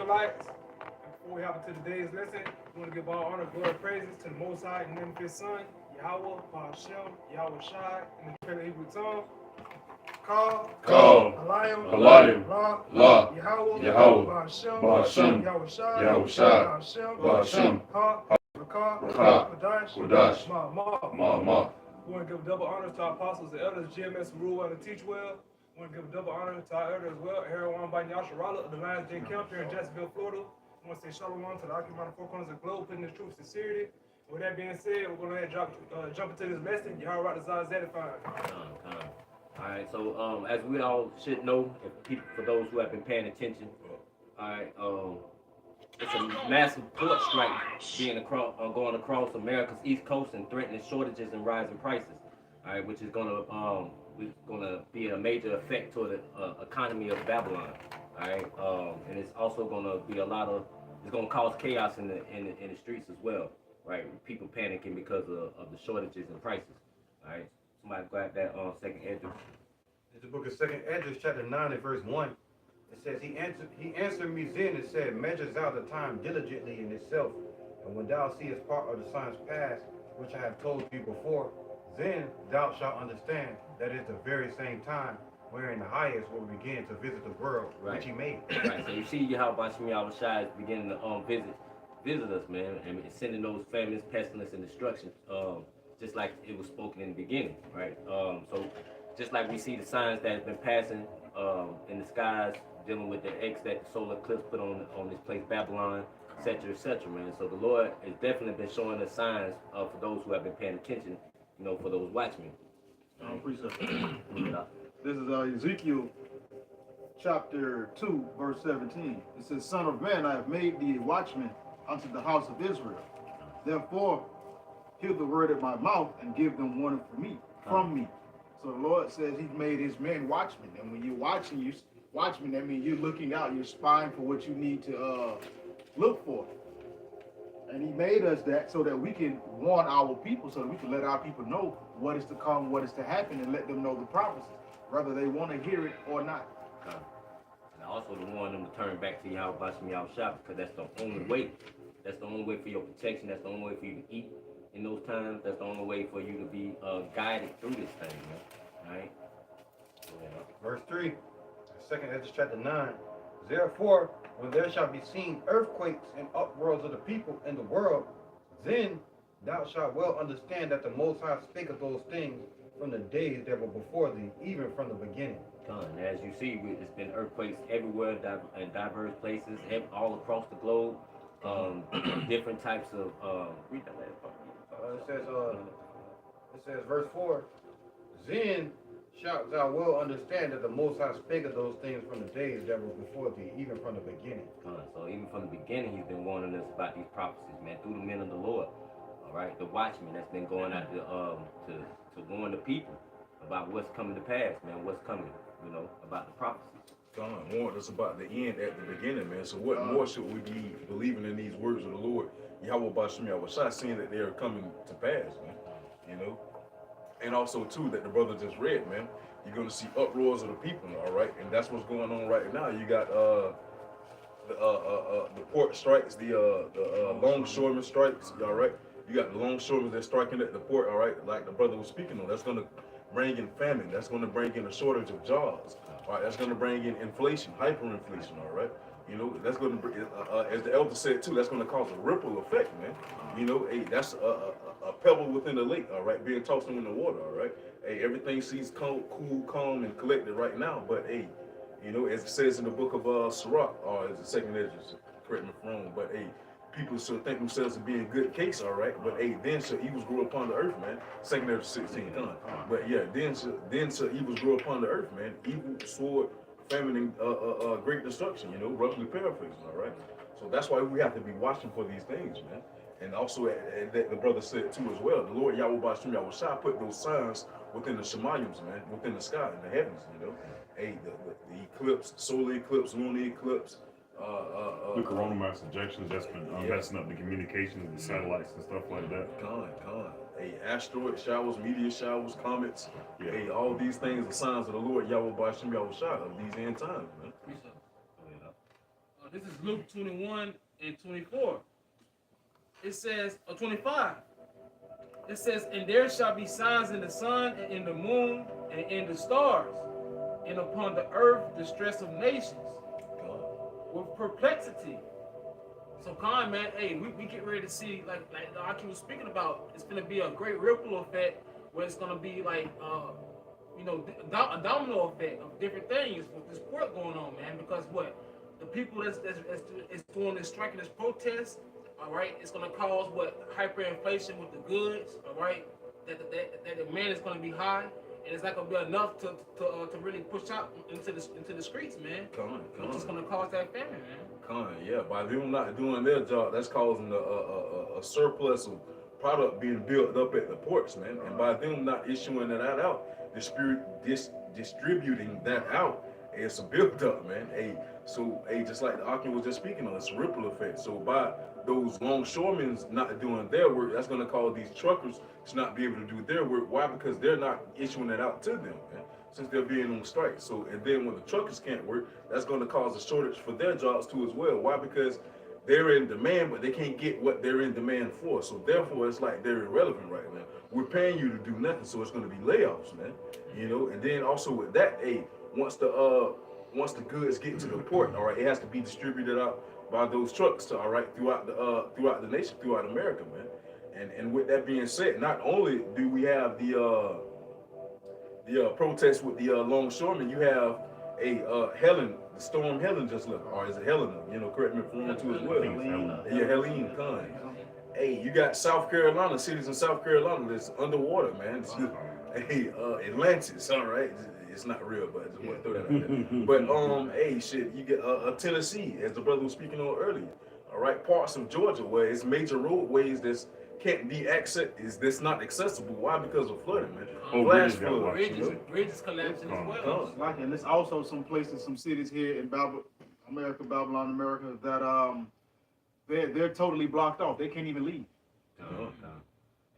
Israelites. Before we hop into today's lesson, we want to give all honor, glory, and praises to the Most High in the name of His Son, Yahweh, Hashem, Yahweh Shai, in the Trinity Hebrew tongue. Ka, Alayim, La, Yahweh, Hashem, Yahweh Yahweh Shai, Hashem, Hashem, Ha, Rakah, Kodash, Ma, Ma. We want to give double honor to our apostles and elders, GMS, who rule well and teach well. We want to give double honor to our elders as well, Aaron by Yasharala of the Lions Den Camp here in Jacksonville, Florida. We want to say shalom to the occupying four corners of the globe, putting this truth with sincerity. With that being said, we're going to jump into this lesson. Y'all right as edifying. All right, so as we all should know, for those who have been paying attention, all right, it's a massive port strike going across America's East Coast and threatening shortages and rising prices. All right, which is gonna be a major effect to the economy of Babylon. All right, and it's also gonna be it's gonna cause chaos in the streets as well. Right, people panicking because of the shortages and prices. All right, somebody grab that second Esdras. In the book of Second Esdras, chapter 9 and verse 1. It says, he answered me then and said, measures out the time diligently in itself, and when thou seest part of the signs past, which I have told you before, then thou shalt understand that it is the very same time wherein the highest will begin to visit the world, right, which he made. Right, so you see how Hashem Yahweh Shai is beginning to visit us, man, and sending those famines, pestilence, and destruction, just like it was spoken in the beginning, right? So just like we see the signs that have been passing in the skies, dealing with the X that the solar eclipse put on this place, Babylon, etc., man. So the Lord has definitely been showing us signs for those who have been paying attention, for those watchmen. Precept. This is Ezekiel chapter 2, verse 17. It says, Son of man, I have made thee a watchman unto the house of Israel. Therefore, hear the word of my mouth and give them warning from me. So the Lord says he's made his men watchmen. And when you're watching, watchmen, that means you're looking out, you're spying for what you need to look for. And he made us that so that we can warn our people, so that we can let our people know what is to come, what is to happen, and let them know the prophecies, whether they want to hear it or not. And also to warn them to turn back to Yahweh Hashem Yahweh Shai, because that's the only way. That's the only way for your protection. That's the only way for you to eat in those times. That's the only way for you to be guided through this thing, man. All right? Verse 3, Second Esdras chapter 9. Therefore, when there shall be seen earthquakes and uproars of the people in the world, then thou shalt well understand that the Most High spake of those things from the days that were before thee, even from the beginning. And as you see, it's been earthquakes everywhere in diverse places, all across the globe. Different types of read that last part. It says verse 4, then shalt thou well understand that the Most High spake of those things from the days that were before thee, even from the beginning. So even from the beginning, he's been warning us about these prophecies, man, through the men of the Lord. All right, the watchmen that's been going out to warn the people about what's coming to pass, man, what's coming, about the prophecies. God warned us about the end at the beginning, man. So what more should we be believing in these words of the Lord, Yahweh Hashem Yahweh Shai, seeing that they are coming to pass, man? And also too that the brother just read, man. You're gonna see uproars of the people, all right, and that's what's going on right now. You got the port strikes, the longshoremen strikes, all right. You got the longshoremen that's striking at the port, all right, like the brother was speaking on. That's gonna bring in famine. That's gonna bring in a shortage of jobs. All right, that's going to bring in inflation, hyperinflation, all right? That's going to, as the elder said too, that's going to cause a ripple effect, man. Hey, that's a pebble within the lake, all right, being tossed in the water, all right? Hey, everything seems cool, calm, and collected right now, but hey, as it says in the book of Sirach, or as the second Esdras, correct me if I'm wrong, but hey, people should think themselves to be in good case, all right? But hey, then shall evils grow upon the earth, man. Second Esdras 16, But yeah, then shall evils grow upon the earth, man. Evil, sword, famine, and great destruction, roughly paraphrasing, all right? So that's why we have to be watching for these things, man. And also, that the brother said too as well, the Lord Yahweh Hashem Yahweh Shai put those signs within the Shemayims, man, within the sky, in the heavens, Hey, the eclipse, solar eclipse, lunar eclipse, the coronal mass ejections that's been messing up the communications, the satellites and stuff like that. Hey, asteroid showers, meteor showers, comets. Hey, all these things are signs of the Lord Yahweh Hashem Yahweh Shai of these end times, man. this is Luke 21 and 24. It says, 25. It says, and there shall be signs in the sun and in the moon and in the stars, and upon the earth distress of nations with perplexity. So, Khan, man, hey, we get ready to see, like Aki was speaking about, it's going to be a great ripple effect where it's going to be like, you know, a domino effect of different things with this port going on, man. Because what? The people that's doing this, striking this protest, all right, it's going to cause what? Hyperinflation with the goods, all right? That the demand is going to be high. And it's not gonna be enough to really push out into the streets, man. It's just gonna cause that famine, man. Yeah. By them not doing their job, that's causing a surplus of product being built up at the ports, man. And by them not issuing that out, distributing that out, it's a build up, man. Just like the Akin was just speaking on, it's a ripple effect. So by those longshoremen not doing their work, that's gonna cause these truckers to not be able to do their work. Why? Because they're not issuing it out to them, man, since they're being on strike. So, and then when the truckers can't work, that's gonna cause a shortage for their jobs too as well. Why? Because they're in demand, but they can't get what they're in demand for. So therefore, it's like they're irrelevant right now. We're paying you to do nothing, so it's gonna be layoffs, man. You know, and then also with that, once the goods get to the port, all right, it has to be distributed out by those trucks, all right, throughout the nation, throughout America, man. And with that being said, not only do we have the protests with the longshoremen, you have Helen, the storm Helen just left, or is it Helena? You know, correct me if I'm wrong too as well. Helene Khan. You got South Carolina, cities in South Carolina that's underwater, man. Atlantis, all right. It's not real, but I just want to throw that out there. But you get Tennessee, as the brother was speaking on earlier. All right, parts of Georgia where it's major roadways that's can't be that's not accessible. Why? Because of flooding, man. Flash flood. Bridges collapsing as well. Like, and there's also some places, some cities here in Babylon, America, that they're totally blocked off. They can't even leave. And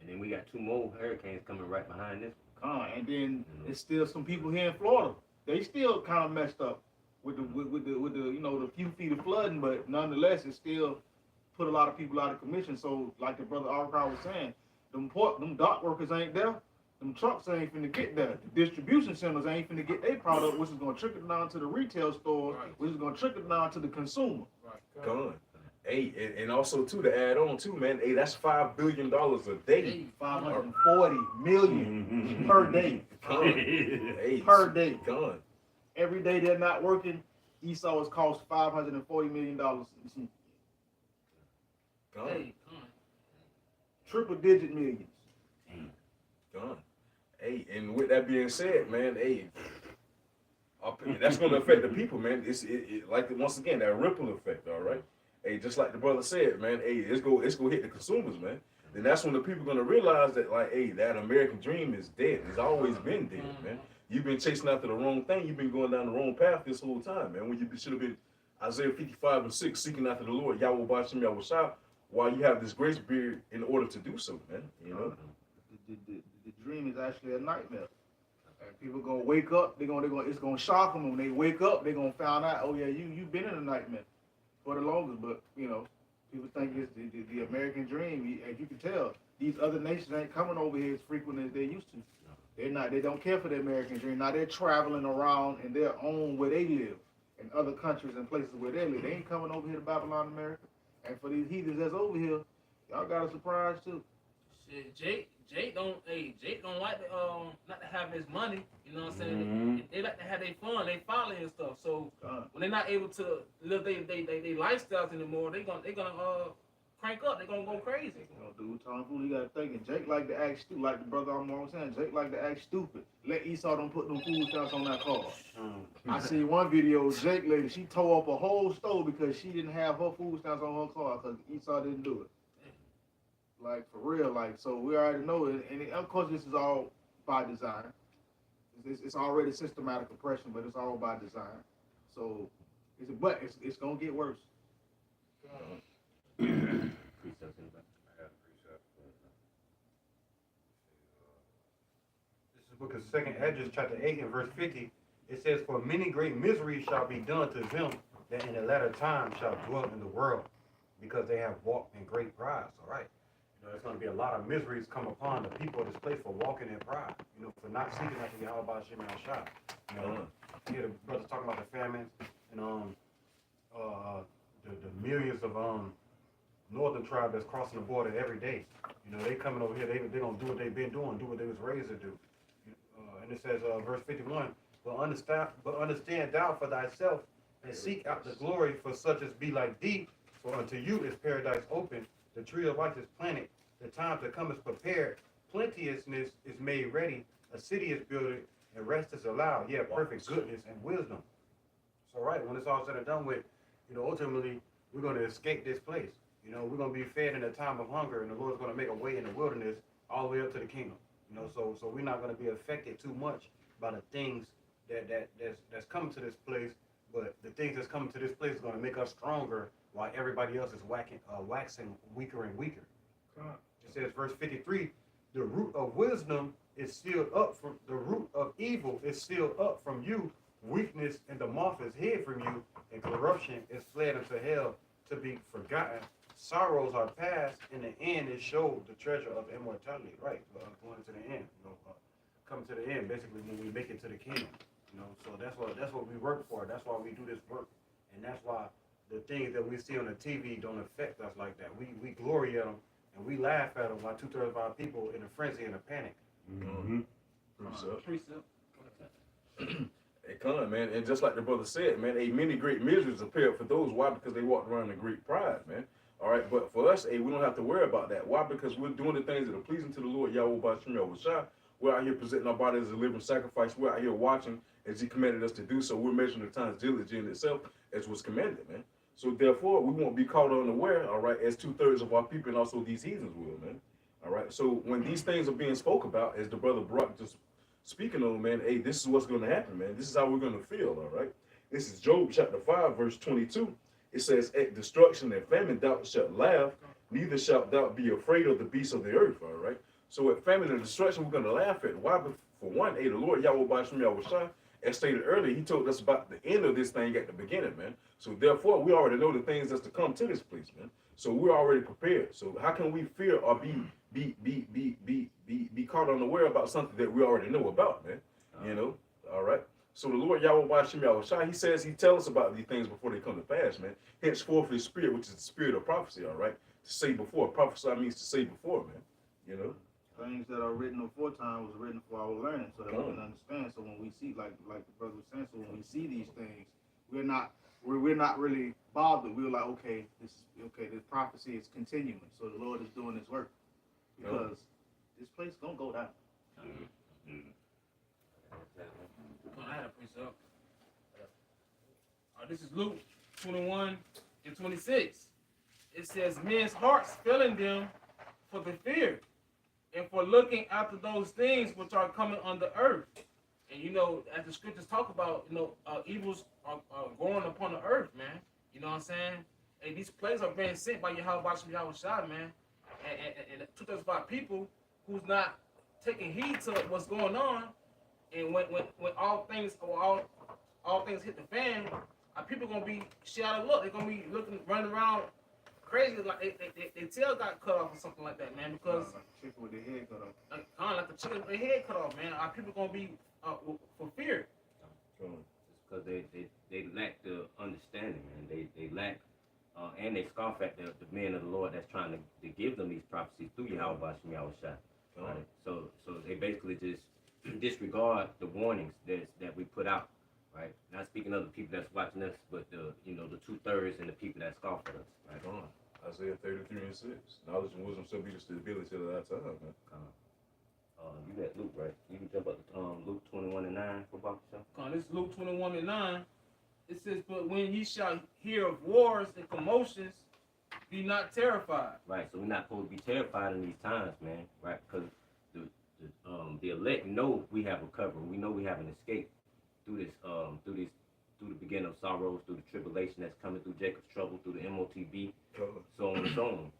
then we got 2 more hurricanes coming right behind this. And then there's still some people here in Florida. They still kind of messed up with the you know, the few feet of flooding, but nonetheless, it still put a lot of people out of commission. So, like the brother Arcar was saying, them dock workers ain't there. Them trucks ain't finna get there. The distribution centers ain't finna get their product, which is gonna trickle down to the retail stores, which is gonna trickle down to the consumer. Gone. And also too, to add on too, man, that's $5 billion a day. 540 million per day. Per day. Gone. Every day they're not working, Esau has cost $540 million. Gone. Triple digit millions. Gone. And with that being said, man, that's gonna affect the people, man. It's like once again that ripple effect, all right. Just like the brother said, man, it's gonna hit the consumers, man. Then that's when the people gonna realize that, like, that American dream is dead. It's always been dead, man. You've been chasing after the wrong thing. You've been going down the wrong path this whole time, man. When you should have been Isaiah 55:6, seeking after the Lord, Yahweh Bashim Yahushua, while you have this grace period in order to do so, man. You know, the dream is actually a nightmare. And people gonna wake up. It's gonna shock them when they wake up. They're gonna find out, oh yeah, you've been in a nightmare for the longest. But you know, people think it's the American dream. As you can tell, these other nations ain't coming over here as frequent as they used to. They're not. They don't care for the American dream. Now they're traveling around in their own where they live, in other countries and places where they live. They ain't coming over here to Babylon, America. And for these heathens that's over here, y'all got a surprise too. Shit, Jake don't like to not to have his money. You know what I'm saying? They like to have their fun, they folly and stuff. So when they're not able to live they lifestyles anymore, they gonna crank up. They're gonna go crazy. You know, dude, Tom Fool, you gotta think. And Jake like to act stupid, like the brother I'm always saying. Jake like to act stupid. Let Esau don't put no food stamps on that car. I see one video, Jake lady, she tore up a whole stove because she didn't have her food stamps on her car because Esau didn't do it. Like, for real, like, so we already know it. And of course, this is all by design. It's already systematic oppression, but it's all by design. So, it's going to get worse. This is the book of 2nd Esdras, chapter 8 and verse 50. It says, for many great miseries shall be done to them that in the latter time shall dwell in the world, because they have walked in great pride. All right. You know, there's going to be a lot of miseries come upon the people of this place for walking in pride, you know, for not seeking after Yahweh Shem Shah. You know, you hear the brothers talking about the famines and the millions of northern tribe that's crossing the border every day. You know, they coming over here, they don't do what they've been doing, do what they was raised to do. And it says, verse 51, but understand thou for thyself, and seek out the glory for such as be like thee, for unto you is paradise open, the tree of life is planted, the time to come is prepared, plenteousness is made ready, a city is built, and rest is allowed, yeah, perfect goodness and wisdom. So right, when it's all said and done with, you know, ultimately, we're going to escape this place. You know, we're going to be fed in a time of hunger, and the Lord's going to make a way in the wilderness all the way up to the kingdom. You know, so we're not going to be affected too much by the things that's coming to this place, but the things that's coming to this place is going to make us stronger while everybody else is waxing weaker and weaker. It says, verse 53, the root of wisdom is sealed up from the root of evil is sealed up from you. Weakness and the moth is hid from you, and corruption is fled into hell to be forgotten. Sorrows are past, and the end is showed the treasure of immortality. Right, going to the end, you know, coming to the end. Basically, when we make it to the kingdom, you know. So that's what we work for. That's why we do this work, and that's why the things that we see on the TV don't affect us like that. We glory at them and we laugh at them, while 2/3 of our people in a frenzy and a panic. Mm-hmm. Precept. Hey, come, man, and just like the brother said, man, many great miseries appeared for those. Why? Because they walked around in great pride, man. All right, but for us, we don't have to worry about that. Why? Because we're doing the things that are pleasing to the Lord, Yahweh Bashim Yahushua. We're out here presenting our body as a living sacrifice. We're out here watching as He commanded us to do so. We're measuring the times diligently in itself as was commanded, man. So therefore, we won't be caught unaware, all right, as 2/3 of our people and also these heathens will, man. All right, so when these things are being spoke about, as the brother Brock just speaking on, man, this is what's going to happen, man. This is how we're going to feel, all right? This is Job chapter 5, verse 22. It says, at destruction and famine thou shalt laugh, neither shalt thou be afraid of the beasts of the earth, all right? So at famine and destruction, we're going to laugh at. Why? For one, the Lord Yahweh Bashim Yahushua, as stated earlier, He told us about the end of this thing at the beginning, man. So therefore, we already know the things that's to come to this place, man. So we're already prepared. So how can we fear or be caught unaware about something that we already know about, man? You know, all right. So the Lord Yahweh Bashim Yahushua, He says He tells us about these things before they come to pass, man. Henceforth His spirit, which is the spirit of prophecy, all right. To say before, prophesy means to say before, man. You know. Things that are written aforetime was written for our learning, so that we can understand. So when we see, like the brother was saying, so when we see these things, we're not really bothered. We're like, okay, this prophecy is continuing. So the Lord is doing His work, because this place gonna go down. I had a precept. This is Luke 21 and 26. It says, men's hearts failing them for the fear and for looking after those things which are coming on the earth. And you know, as the scriptures talk about, you know, evils are growing upon the earth, man. You know what I'm saying? And these plagues are being sent by Yahweh Bashim Yahushua, man. And 2/3 of our people who's not taking heed to what's going on. And when all things hit the fan, our people gonna be shit out of luck. They're gonna be running around crazy, like they tail got cut off or something like that, man. Because like a chicken with their head cut off. Like the chicken with their head cut off, man. Our people gonna be for fear. Because they lack the understanding, man. They lack and they scoff at the men of the Lord that's trying to give them these prophecies through Yahweh Bashim Yahushua. Right? So they basically just disregard the warnings that we put out, right? Not speaking of the people that's watching us, but the 2/3 and the people that scoff at us, right? Isaiah 33 and 6. Knowledge and wisdom shall be the stability of that time, man. You got Luke, right? You can jump up to Luke 21 and 9 for Baruch. This is Luke 21 and 9. It says, but when ye shall hear of wars and commotions, be not terrified. Right, so we're not supposed to be terrified in these times, man, right? Because the elect know we have recovery. We know we have an escape through the beginning of sorrows, through the tribulation that's coming, through Jacob's trouble, through the MOTB, so on and so on.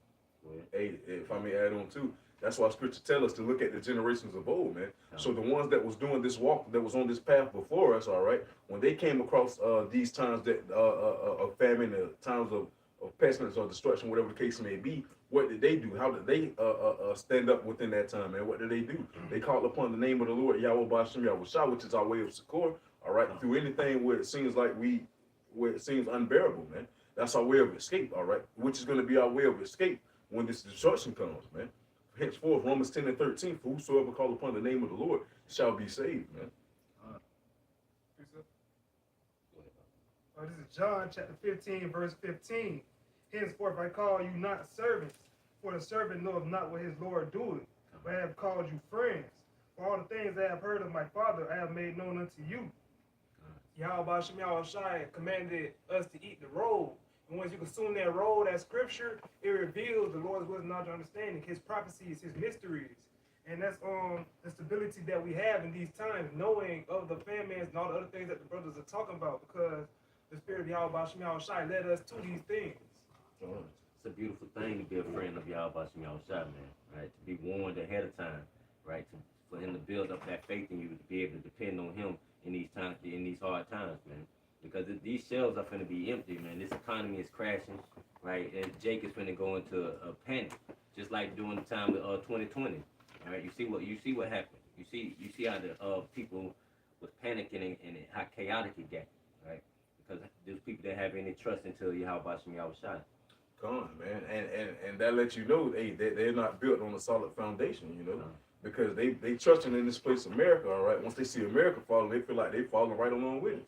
Hey, if I may add on too, that's why Scripture tell us to look at the generations of old, man. So the ones that was doing this walk, that was on this path before us, all right, when they came across these times that of famine, times of pestilence or destruction, whatever the case may be, what did they do? How did they stand up within that time, man? What did they do? They called upon the name of the Lord, Yahweh Bashem Yahweh Shah, which is our way of succor, all right, through anything where it seems like where it seems unbearable, man. That's our way of escape, all right, which is going to be our way of escape when this destruction comes, man. Henceforth, Romans 10 and 13, for whosoever call upon the name of the Lord shall be saved, man. This is John chapter 15, verse 15. Henceforth I call you not servants, for the servant knoweth not what his Lord doeth, but I have called you friends. For all the things I have heard of my Father, I have made known unto you. Yahweh Shem Yahweh Shai commanded us to eat the roll. And once you consume that roll, that scripture, it reveals the Lord's wisdom, knowledge, and understanding, his prophecies, his mysteries. And that's the stability that we have in these times, knowing of the famines and all the other things that the brothers are talking about, because the Spirit of Yahweh Shem Yahweh Shai led us to these things. It's a beautiful thing to be a friend of Yahweh Shem Yahweh Shai, man. Right? To be warned ahead of time, right? For him to build up that faith in you, to be able to depend on him in these times, in these hard times, man. Because these shelves are going to be empty, man. This economy is crashing, right? And Jake is going to go into a panic, just like during the time of 2020. All right, you see what happened. You see how the people was panicking and how chaotic it got, right? Because there's people that have any trust until Yahweh Shem Yahweh Shai. Come on, man, and that lets you know, hey, they're not built on a solid foundation, you know, because they trusting in this place, America, all right. Once they see America falling, they feel like they falling right along with us.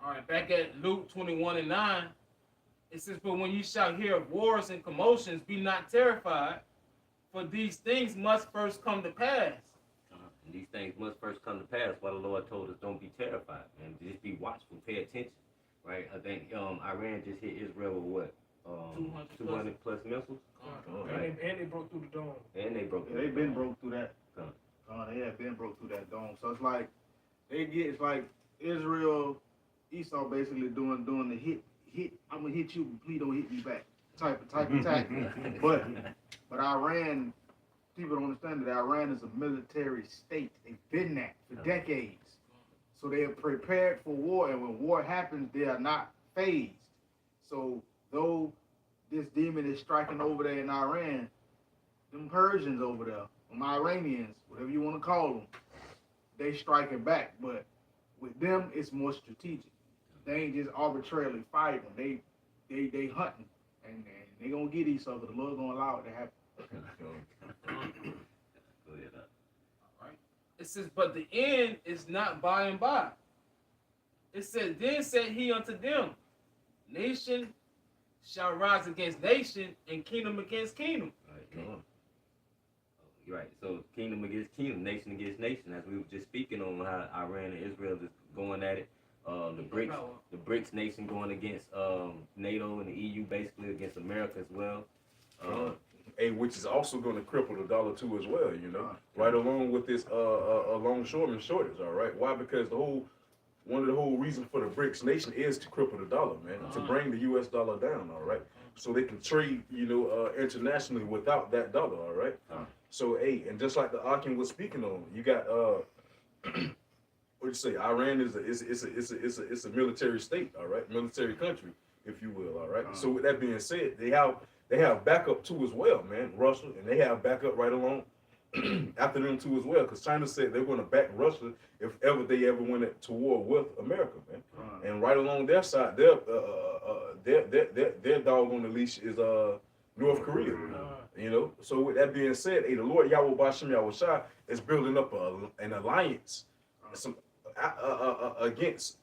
All right, back at Luke 21 and 9, it says, but when you shall hear of wars and commotions, be not terrified, for these things must first come to pass. And these things must first come to pass. Why the Lord told us don't be terrified, and just be watchful, pay attention, right? I think Iran just hit Israel with what? 200 plus missiles. Right. And they broke through the dome. And they broke. They've been broke through that. Come. They have been broke through that dome. So it's like Israel, Esau basically doing the hit. I'm gonna hit you, but please don't hit me back. Type attack. but Iran, people don't understand that Iran is a military state. They've been that for decades. So they are prepared for war, and when war happens, they are not phased. So though this demon is striking over there in Iran, them Persians over there, them Iranians, whatever you want to call them, they striking back. But with them, it's more strategic. They ain't just arbitrarily fighting. They hunting, and they gonna get each other. The Lord gonna allow it to happen. Right. It says, but the end is not by and by. It says, then said he unto them, nation shall rise against nation, and kingdom against kingdom. Right, come on. You're right. So kingdom against kingdom, nation against nation. As we were just speaking on how Iran and Israel is going at it. The BRICS nation going against NATO and the EU, basically against America as well. Which is also going to cripple the dollar too as well, you know, right along with this longshoreman shortage. All right, why? Because one of the whole reasons for the BRICS nation is to cripple the dollar, man, to bring the U.S. dollar down. All right, so they can trade, you know, internationally without that dollar. All right, so and just like the Akim was speaking on, you got what you say? Iran is a military state, all right, military country, if you will, all right. So with that being said, they have backup too as well, man. Russia, and they have backup right along after them too as well, because China said they're going to back Russia if ever they ever went to war with America, man. And right along their side, their dog on the leash is North Korea. You know. So with that being said, the Lord Yahweh Bashem Yahweh Shai is building up an alliance. Against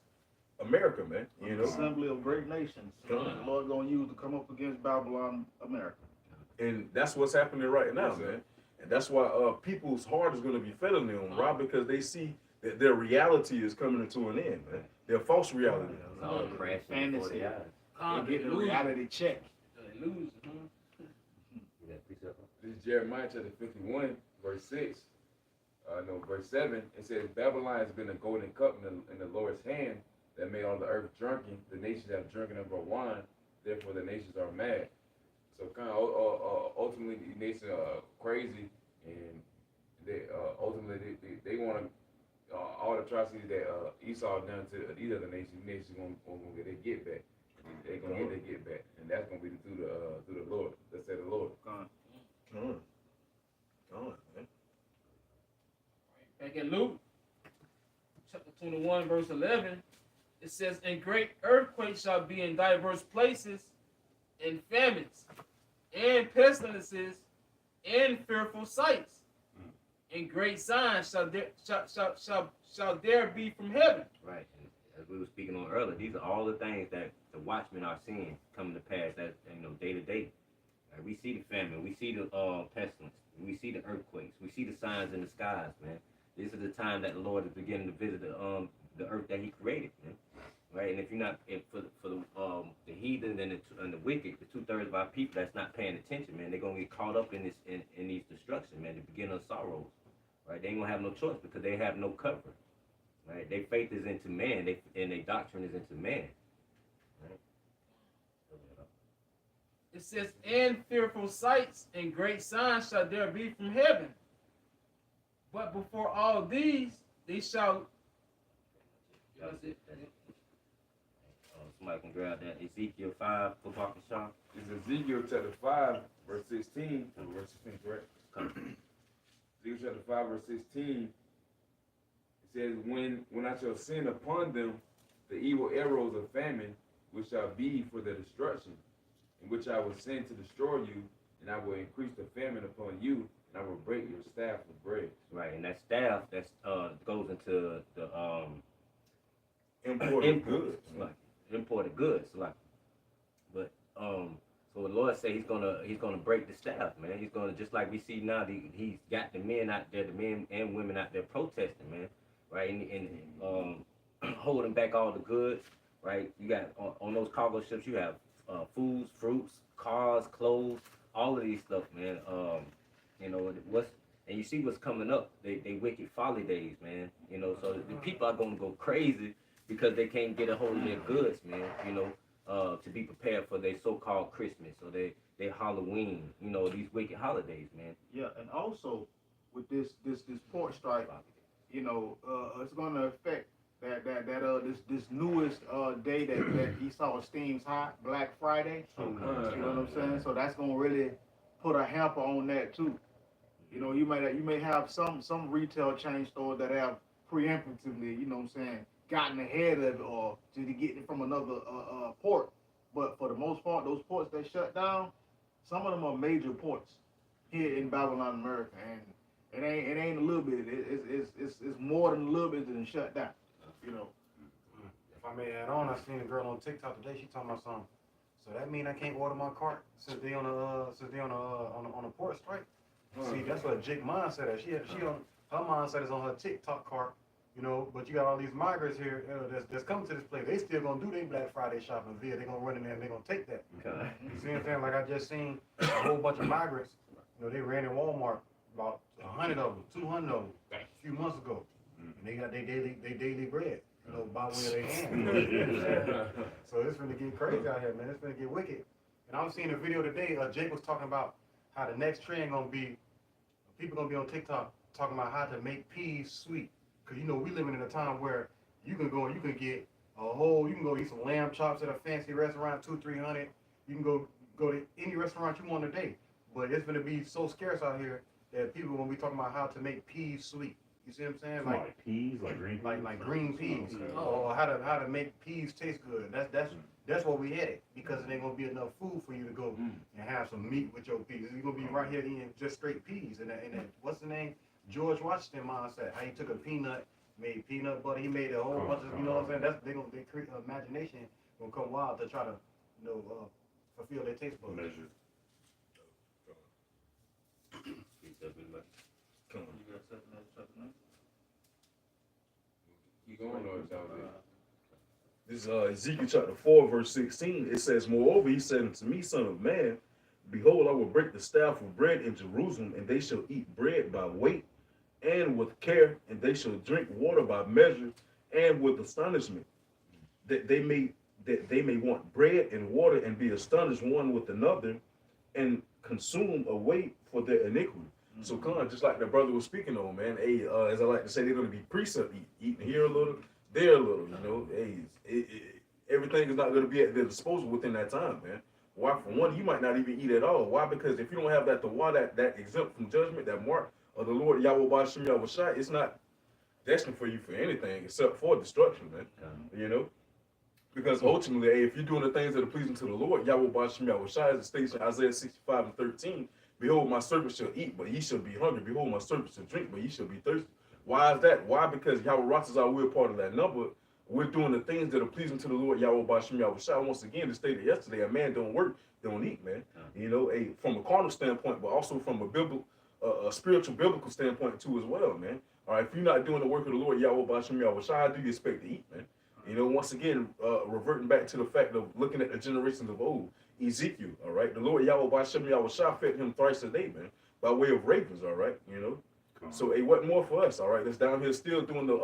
America, man, you know, Assembly of Great Nations. The Lord gonna use to come up against Babylon, America, and that's what's happening right now, man. And that's why people's heart is going to be failing them, right? Because they see that their reality is coming into an end, man. Their false reality. It's all crashing before their eyes. They get a reality check. They lose. This is Jeremiah chapter 51, verse 6. Verse 7. It says, Babylon has been a golden cup in the Lord's hand that made all the earth drunken. The nations have drunken of our wine, therefore the nations are mad. So kind of ultimately the nations are crazy, and they ultimately they want to all the atrocities that Esau done to these other nations gonna get their get back. They're gonna get their get back, and that's gonna be through the Lord. Let's say the Lord. Come on, man. Back in Luke, chapter 21, verse 11, it says, "And great earthquakes shall be in diverse places, and famines, and pestilences, and fearful sights, and great signs shall there be from heaven." Right. And as we were speaking on earlier, these are all the things that the watchmen are seeing coming to pass. That day to day. Like, we see the famine, we see the pestilence, we see the earthquakes, we see the signs in the skies, man. This is the time that the Lord is beginning to visit the earth that He created, man. Right. And if you're not for the heathen and the wicked, the 2/3 of our people that's not paying attention, man, they're gonna get caught up in these destruction, man. The beginning of sorrows. Right. They ain't gonna have no choice because they have no cover. Right. Their faith is into man, and their doctrine is into man. Right. It says, "And fearful sights and great signs shall there be from heaven. But before all these, they shall." That's it. Somebody can grab that. Ezekiel 5 for Barker Shaw. It's Ezekiel chapter 5, verse 16. Verse 16, correct? Ezekiel chapter 5, verse 16. It says, when I shall send upon them the evil arrows of famine, which shall be for their destruction, in which I will send to destroy you, and I will increase the famine upon you, and I will break your staff with bread. Right, and that staff goes into the Imported goods. like imported goods, like. But so the Lord say He's gonna break the staff, man. He's gonna, just like we see now. He's got the men out there, the men and women out there protesting, man. Right, and holding back all the goods. Right, you got on those cargo ships. You have foods, fruits, cars, clothes, all of these stuff, man. And you see what's coming up. They wicked folly days, man. So the people are gonna go crazy because they can't get a hold of their goods, man. To be prepared for their so-called Christmas or their Halloween. These wicked holidays, man. Yeah, and also with this port strike, it's gonna affect this newest day that Esau esteems high, Black Friday. You know what I'm saying? So that's gonna really put a hamper on that too. You may have some retail chain stores that have preemptively, gotten ahead of it or to get it from another port. But for the most part, those ports that shut down, some of them are major ports here in Babylon, America, and it ain't a little bit. It's more than a little bit than shut down. If I may add on, I seen a girl on TikTok today. She talking about something. So that mean I can't order my cart since they on a port strike. See, that's what Jake mindset is. She on her mindset is on her TikTok cart. But you got all these migrants here that's coming to this place. They still gonna do their Black Friday shopping via. They gonna run in there and they gonna take that. Okay. You see what I'm saying? Like I just seen a whole bunch of migrants. They ran in Walmart, about 100 of them, 200 of them, a few months ago, and they got their daily bread. By way of their hand. So it's gonna get crazy out here, man. It's gonna get wicked. And I was seeing a video today. Jake was talking about how the next trend gonna be. People gonna be on TikTok talking about how to make peas sweet. Cause we living in a time where you can go and you can get you can go eat some lamb chops at a fancy restaurant, $200-300. You can go to any restaurant you want today. But it's gonna be so scarce out here that people gonna be talking about how to make peas sweet. You see what I'm saying? Like peas, like green peas. Like green peas. Or how to make peas taste good. That's what we headed, because it ain't gonna be enough food for you to go and have some meat with your peas. You're gonna be right here eating just straight peas. And what's the name? George Washington mindset. How he took a peanut, made peanut butter. He made a whole bunch of, you know what I'm saying? They create imagination gonna come wild to try to, fulfill their taste buds. Measure. Come on. Keep going, Lord, This is Ezekiel chapter 4, verse 16. It says, "Moreover, he said unto me, Son of man, behold, I will break the staff of bread in Jerusalem, and they shall eat bread by weight and with care, and they shall drink water by measure and with astonishment. that they may want bread and water and be astonished one with another and consume away for their iniquity. So kind of just like the brother was speaking on, man. Hey, as I like to say, they're gonna be precept eating here a little, there a little. You know, hey, everything is not gonna be at their disposal within that time, man. Why? For one, you might not even eat at all. Why? Because if you don't have that that exempt from judgment, that mark of the Lord Yahweh Bashim Yahushai, it's not destined for you for anything except for destruction, man. You know. Because ultimately, hey, if you're doing the things that are pleasing to the Lord, Yahweh Bashim Yahushai, as it states in Isaiah 65 and 13, behold, my servant shall eat, but ye shall be hungry. Behold, my servant shall drink, but ye shall be thirsty. Why is that? Why? Because Yahweh Ratzah, we're part of that number. We're doing the things that are pleasing to the Lord, Yahweh Bashim Yahushai. Once again, it stated yesterday, a man don't work, don't eat, man. You know, from a carnal standpoint, but also from a biblical, spiritual, biblical standpoint too as well, man. All right, if you're not doing the work of the Lord, Yahweh Bashim Yahushai, how do you expect to eat, man? You know, once again, reverting back to the fact of looking at the generations of old, Ezekiel, all right? The Lord Yahweh Bashim Yahushai fed him thrice a day, man, by way of ravens, all right? You know? So, what more for us, all right? That's down here still doing the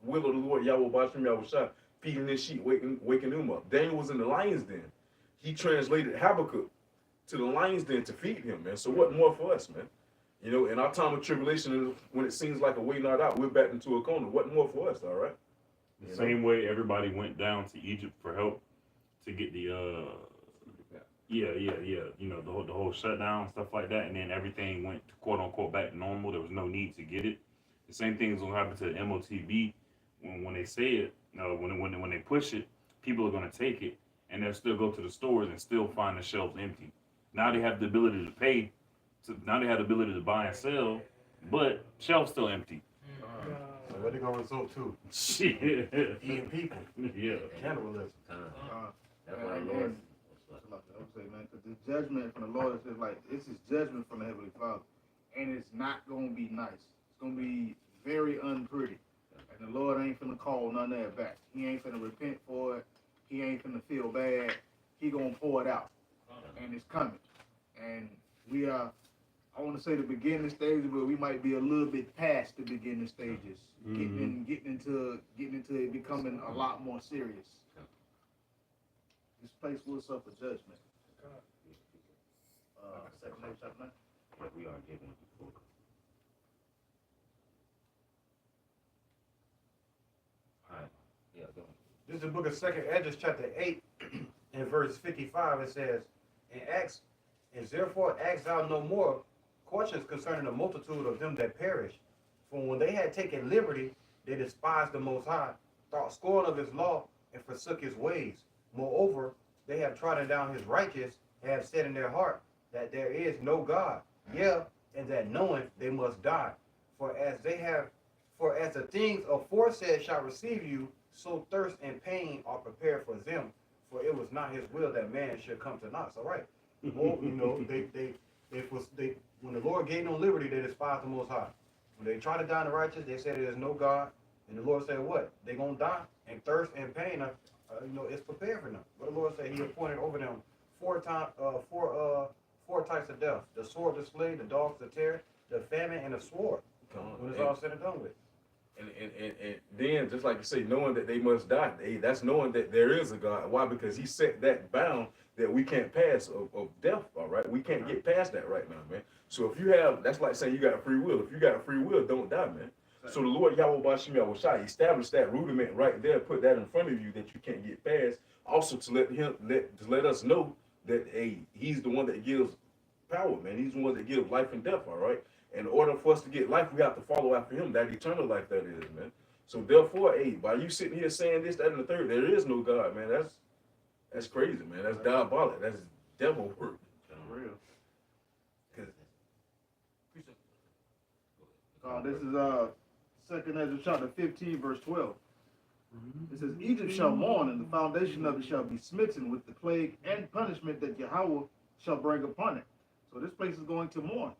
will of the Lord Yahweh Bashim Yahushai, feeding his sheep, waking them up. Daniel was in the lion's den. He translated Habakkuk to the lion's den to feed him, man. So, what more for us, man? You know, in our time of tribulation, when it seems like a way not out, we're back into a corner. What more for us, all right? The same way everybody went down to Egypt for help to get the you know, the whole shutdown, stuff like that, and then everything went quote unquote back to normal. There was no need to get it. The same thing is gonna happen to the MOTB when they say it, when they push it, people are gonna take it and they'll still go to the stores and still find the shelves empty. Now they have the ability to pay, now they have the ability to buy and sell, but shelves still empty. So what they gonna result to? Shit. Eating people. Yeah. Cannibalism. That's why the Lord. I would say, man, because the judgment from the Lord is just like, this is judgment from the Heavenly Father. And it's not going to be nice. It's going to be very unpretty. And the Lord ain't finna call none of that back. He ain't finna repent for it. He ain't finna feel bad. He going to pour it out. And it's coming. And we are, I want to say the beginning stages, but we might be a little bit past the beginning stages. Getting into it becoming a lot more serious. This place will suffer judgment. Second chapter 9. Yeah, we are given before. All right. Yeah, go ahead. This is the book of 2nd Esdras, chapter 8, and verse 55. It says, and therefore ask thou no more questions concerning the multitude of them that perish. For when they had taken liberty, they despised the Most High, thought scorn of his law, and forsook his ways. Moreover, they have trodden down his righteous, and have said in their heart that there is no God. Yeah, and that knowing they must die. For as the things aforesaid shall receive you, so thirst and pain are prepared for them. For it was not his will that man should come to naught. So right, well, you know, when the Lord gave them liberty, they despised the Most High. When they trodden down the righteous, they said there is no God. And the Lord said, what? They're gonna die, and thirst and pain are, it's prepared for them. But the Lord said He appointed over them four types of death: the sword, the slay, the dogs, the tear, the famine, and the sword. When it's all said and done with. And then, just like you say, knowing that they must die, that's knowing that there is a God. Why? Because He set that bound that we can't pass of death, all right? We can't get past that right now, man. So if you have, that's like saying you got a free will. If you got a free will, don't die, man. So the Lord Yahweh Bashim Yahushai established that rudiment right there, put that in front of you that you can't get past. Also to let us know that, hey, He's the one that gives power, man. He's the one that gives life and death, all right? In order for us to get life, we have to follow after Him, that eternal life that is, man. So therefore, hey, by you sitting here saying this, that, and the third, there is no God, man. That's crazy, man. That's diabolic. That's devil work. For real. Cause This is 2nd Ezra chapter 15, verse 12. It says, Egypt shall mourn, and the foundation of it shall be smitten with the plague and punishment that Yahweh shall bring upon it. So this place is going to mourn.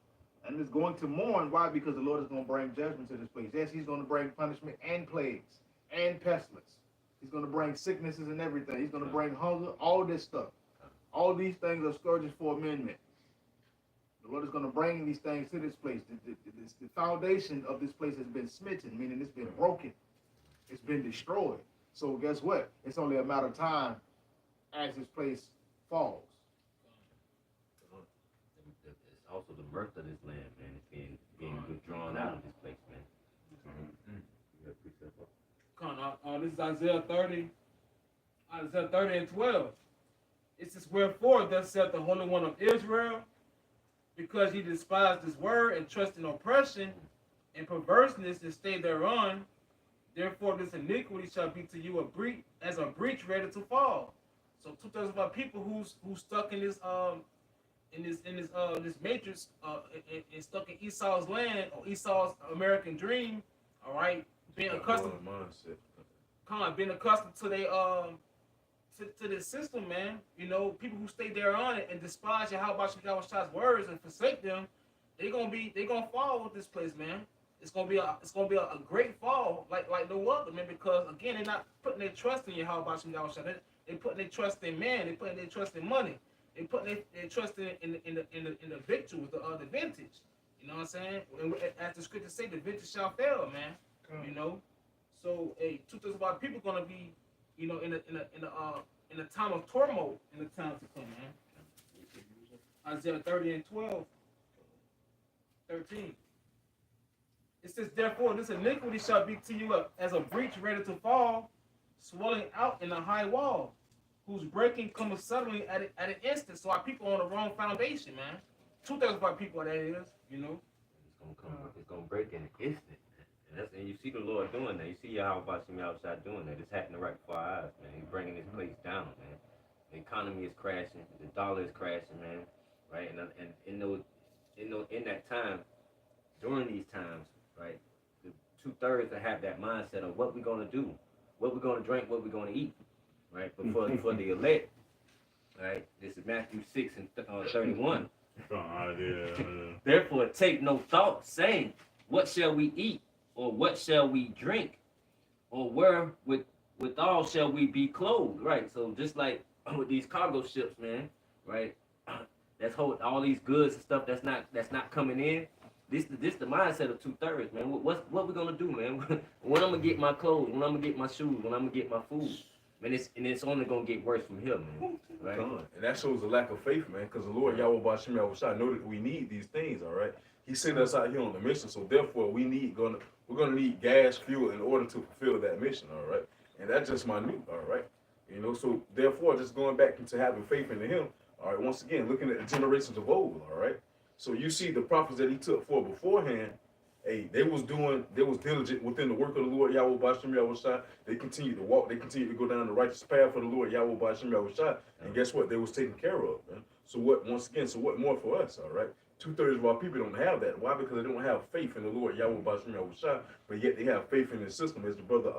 And it's going to mourn. Why? Because the Lord is going to bring judgment to this place. Yes, He's going to bring punishment and plagues and pestilence. He's going to bring sicknesses and everything. He's going to bring hunger, all this stuff. All these things are scourges for amendment. The Lord is going to bring these things to this place. The foundation of this place has been smitten, meaning it's been broken. It's been destroyed. So guess what? It's only a matter of time as this place falls. It's also the birth of this land, man. It's being withdrawn out of this place, man. Yeah, precept. Come on, this is Isaiah 30. Isaiah 30 and 12. It says, wherefore thus saith the Holy One of Israel, because ye despised this word and trust in oppression and perverseness and stay thereon, therefore this iniquity shall be to you a breach, as a breach ready to fall. So 2/3 of our people who's stuck in this this matrix and stuck in Esau's land or Esau's American dream, all right, being accustomed being accustomed to they to this system, man. You know, people who stay there on it and despise Yahweh's words and forsake them, they gonna fall with this place, man. It's gonna be a great fall, like no other, man. Because again, they're not putting their trust in Yahweh. They putting their trust in man. They putting their trust in money. They putting their trust in the victuals, the vintage. You know what I'm saying? And as the scriptures say, the vintage shall fail, man. You know, so 2/3 of our people gonna be, you know, in a time of turmoil in the time to come, man. Isaiah 30 and 12, 13. It says, therefore, this iniquity shall be to you as a breach ready to fall, swelling out in a high wall, whose breaking cometh suddenly at an instant. So our people on the wrong foundation, man. 2/3 of our people, that is, you know. It's gonna break in an instant. And you see the Lord doing that. You see Yahweh outside doing that. It's happening right before our eyes, man. He's bringing this place down, man. The economy is crashing. The dollar is crashing, man. Right? And in that time, during these times, right, the 2/3 that have that mindset of what we're gonna do, what we're gonna drink, what we're gonna eat, right? But for the elect, right, this is Matthew 6 and 31. Therefore, take no thought, saying, what shall we eat? Or what shall we drink? Or where withal shall we be clothed? Right. So just like with these cargo ships, man, right? That's hold all these goods and stuff that's not coming in. This the mindset of 2/3, man. What we gonna do, man? When I'm gonna get my clothes? When I'm gonna get my shoes? When I'm gonna get my food? Man, it's only gonna get worse from here, man. Right? And that shows a lack of faith, man, because the Lord Yahweh Bashim Yahushua know that we need these things, all right? He sent us out here on the mission, so therefore we're gonna need gas, fuel in order to fulfill that mission, all right? And that's just my new, all right? You know, so therefore just going back into having faith into him, all right, once again, looking at the generations of old, all right? So you see the prophets that he took for beforehand, hey, they was diligent within the work of the Lord Yahweh Bashim Yahushua. They continued to walk, they continued to go down the righteous path for the Lord Yahweh Bashim Yahushua. And guess what? They was taken care of, man. So what more for us, all right? 2/3 of our people don't have that. Why? Because they don't have faith in the Lord Yahweh Bashim Yahushua, but yet they have faith in the system, as the brother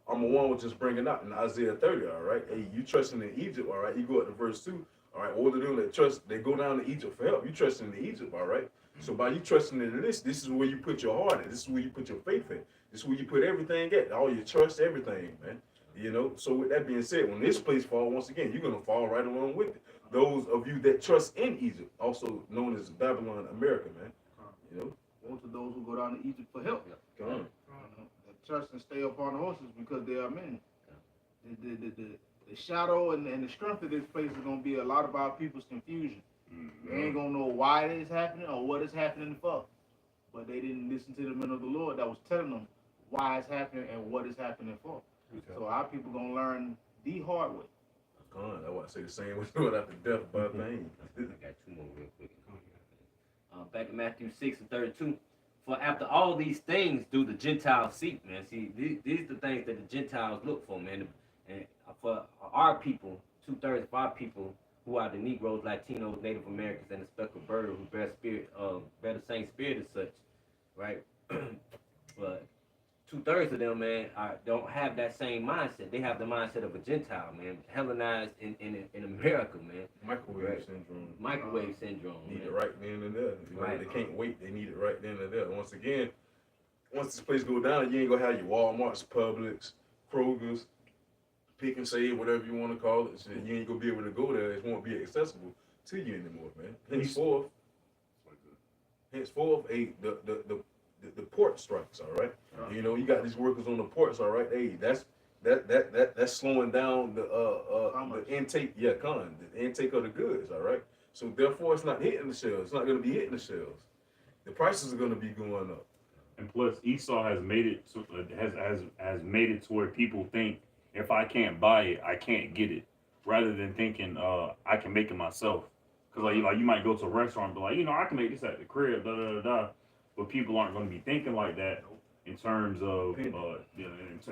One was just bringing out in Isaiah 30, all right? Hey, you trusting in Egypt, all right? You go up to verse 2, all right? What they do, they go down to Egypt for help. You trusting in Egypt, all right? So by you trusting in this is where you put your heart in. This is where you put your faith in. This is where you put everything at. All your trust, everything, man. You know, so with that being said, when this place falls, once again, you're going to fall right along with it. Those of you that trust in Egypt, also known as Babylon, America, man. You know? Woe to those who go down to Egypt for help. Come on. That trust and stay upon the horses because they are many. The shadow and the strength of this place is going to be a lot of our people's confusion. They ain't going to know why it is happening or what is happening for. But they didn't listen to the men of the Lord that was telling them why it's happening and what it's happening for. Okay. So our people going to learn the hard way. I want to say the same was doing after death by pain. I got two more real quick. Back in Matthew 6 and 32. For after all these things do the Gentiles seek, man. See, these are the things that the Gentiles look for, man. And for our people, 2/3 of our people, who are the Negroes, Latinos, Native Americans, and the speckled bird who bear the same spirit as such, right? But 2/3 of them, man, don't have that same mindset. They have the mindset of a Gentile, man, Hellenized in America, man. Microwave syndrome. Microwave syndrome. Need man. it right then and there. You know, Right. They can't wait. They need it right then and there. Once again, once this place go down, you ain't gonna have your Walmarts, Publix, Kroger's, Pick and Save, whatever you want to call it. So you ain't gonna be able to go there. It won't be accessible to you anymore, man. Henceforth, the port strikes, all right? You know, you got these workers on the ports, all right? Hey, that's that's slowing down the intake, the intake of the goods, all right? So therefore it's not hitting the shelves. It's not gonna be hitting the shelves. The prices are gonna be going up. And plus, Esau has made it to, has made it to where people think if I can't buy it, I can't get it, rather than thinking I can make it myself. Because like you might go to a restaurant and be like, I can make this at the crib, da da da da. But people aren't going to be thinking like that in terms of in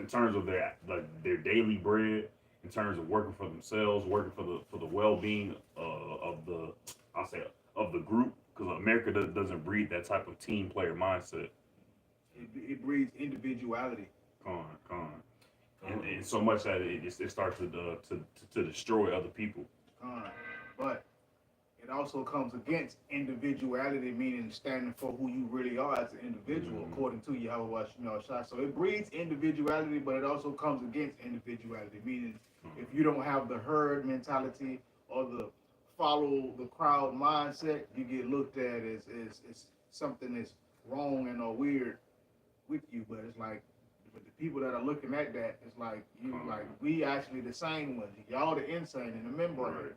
terms of their daily bread, in terms of working for themselves, working for the well-being of the group. Because America doesn't breed that type of team player mindset. It breeds individuality. And so much that it starts to destroy other people. But it also comes against individuality, meaning standing for who you really are as an individual, according to Yahweh Shai. So it breeds individuality, but it also comes against individuality, meaning if you don't have the herd mentality or the follow the crowd mindset, you get looked at as something that's wrong and or weird with you. But it's like, but the people that are looking at that, it's like we actually the same ones. Y'all the insane in the membrane.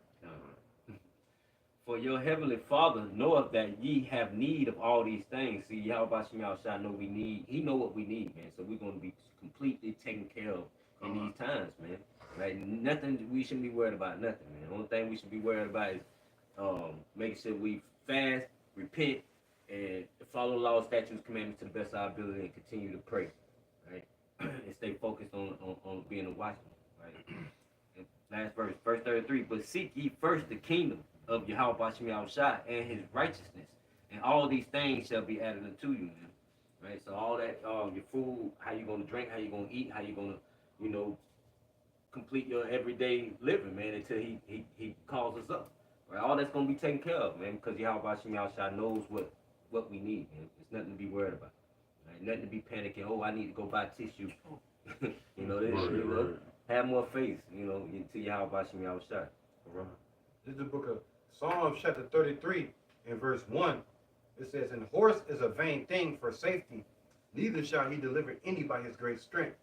For your heavenly Father knoweth that ye have need of all these things. See, Yahweh Shai know we need. He know what we need, man. So we're going to be completely taken care of in these times, man. Like nothing, we shouldn't be worried about nothing, man. The only thing we should be worried about is making sure we fast, repent, and follow law, statutes, commandments to the best of our ability, and continue to pray, right? And stay focused on being a watchman, right? And last verse 33. But seek ye first the kingdom of Yahweh Shai and his righteousness, and all these things shall be added unto you, man. Right? So all that, your food, how you gonna drink, how you gonna eat, how you gonna, complete your everyday living, man, until he calls us up. Right? All that's gonna be taken care of, man, because Yahweh Shai knows what we need, man. It's nothing to be worried about. Right? Nothing to be panicking. Oh, I need to go buy tissue. Have more faith, into Yahweh Shai. This is the book of Psalms chapter 33 and verse 1. It says, "And horse is a vain thing for safety, neither shall he deliver any by his great strength.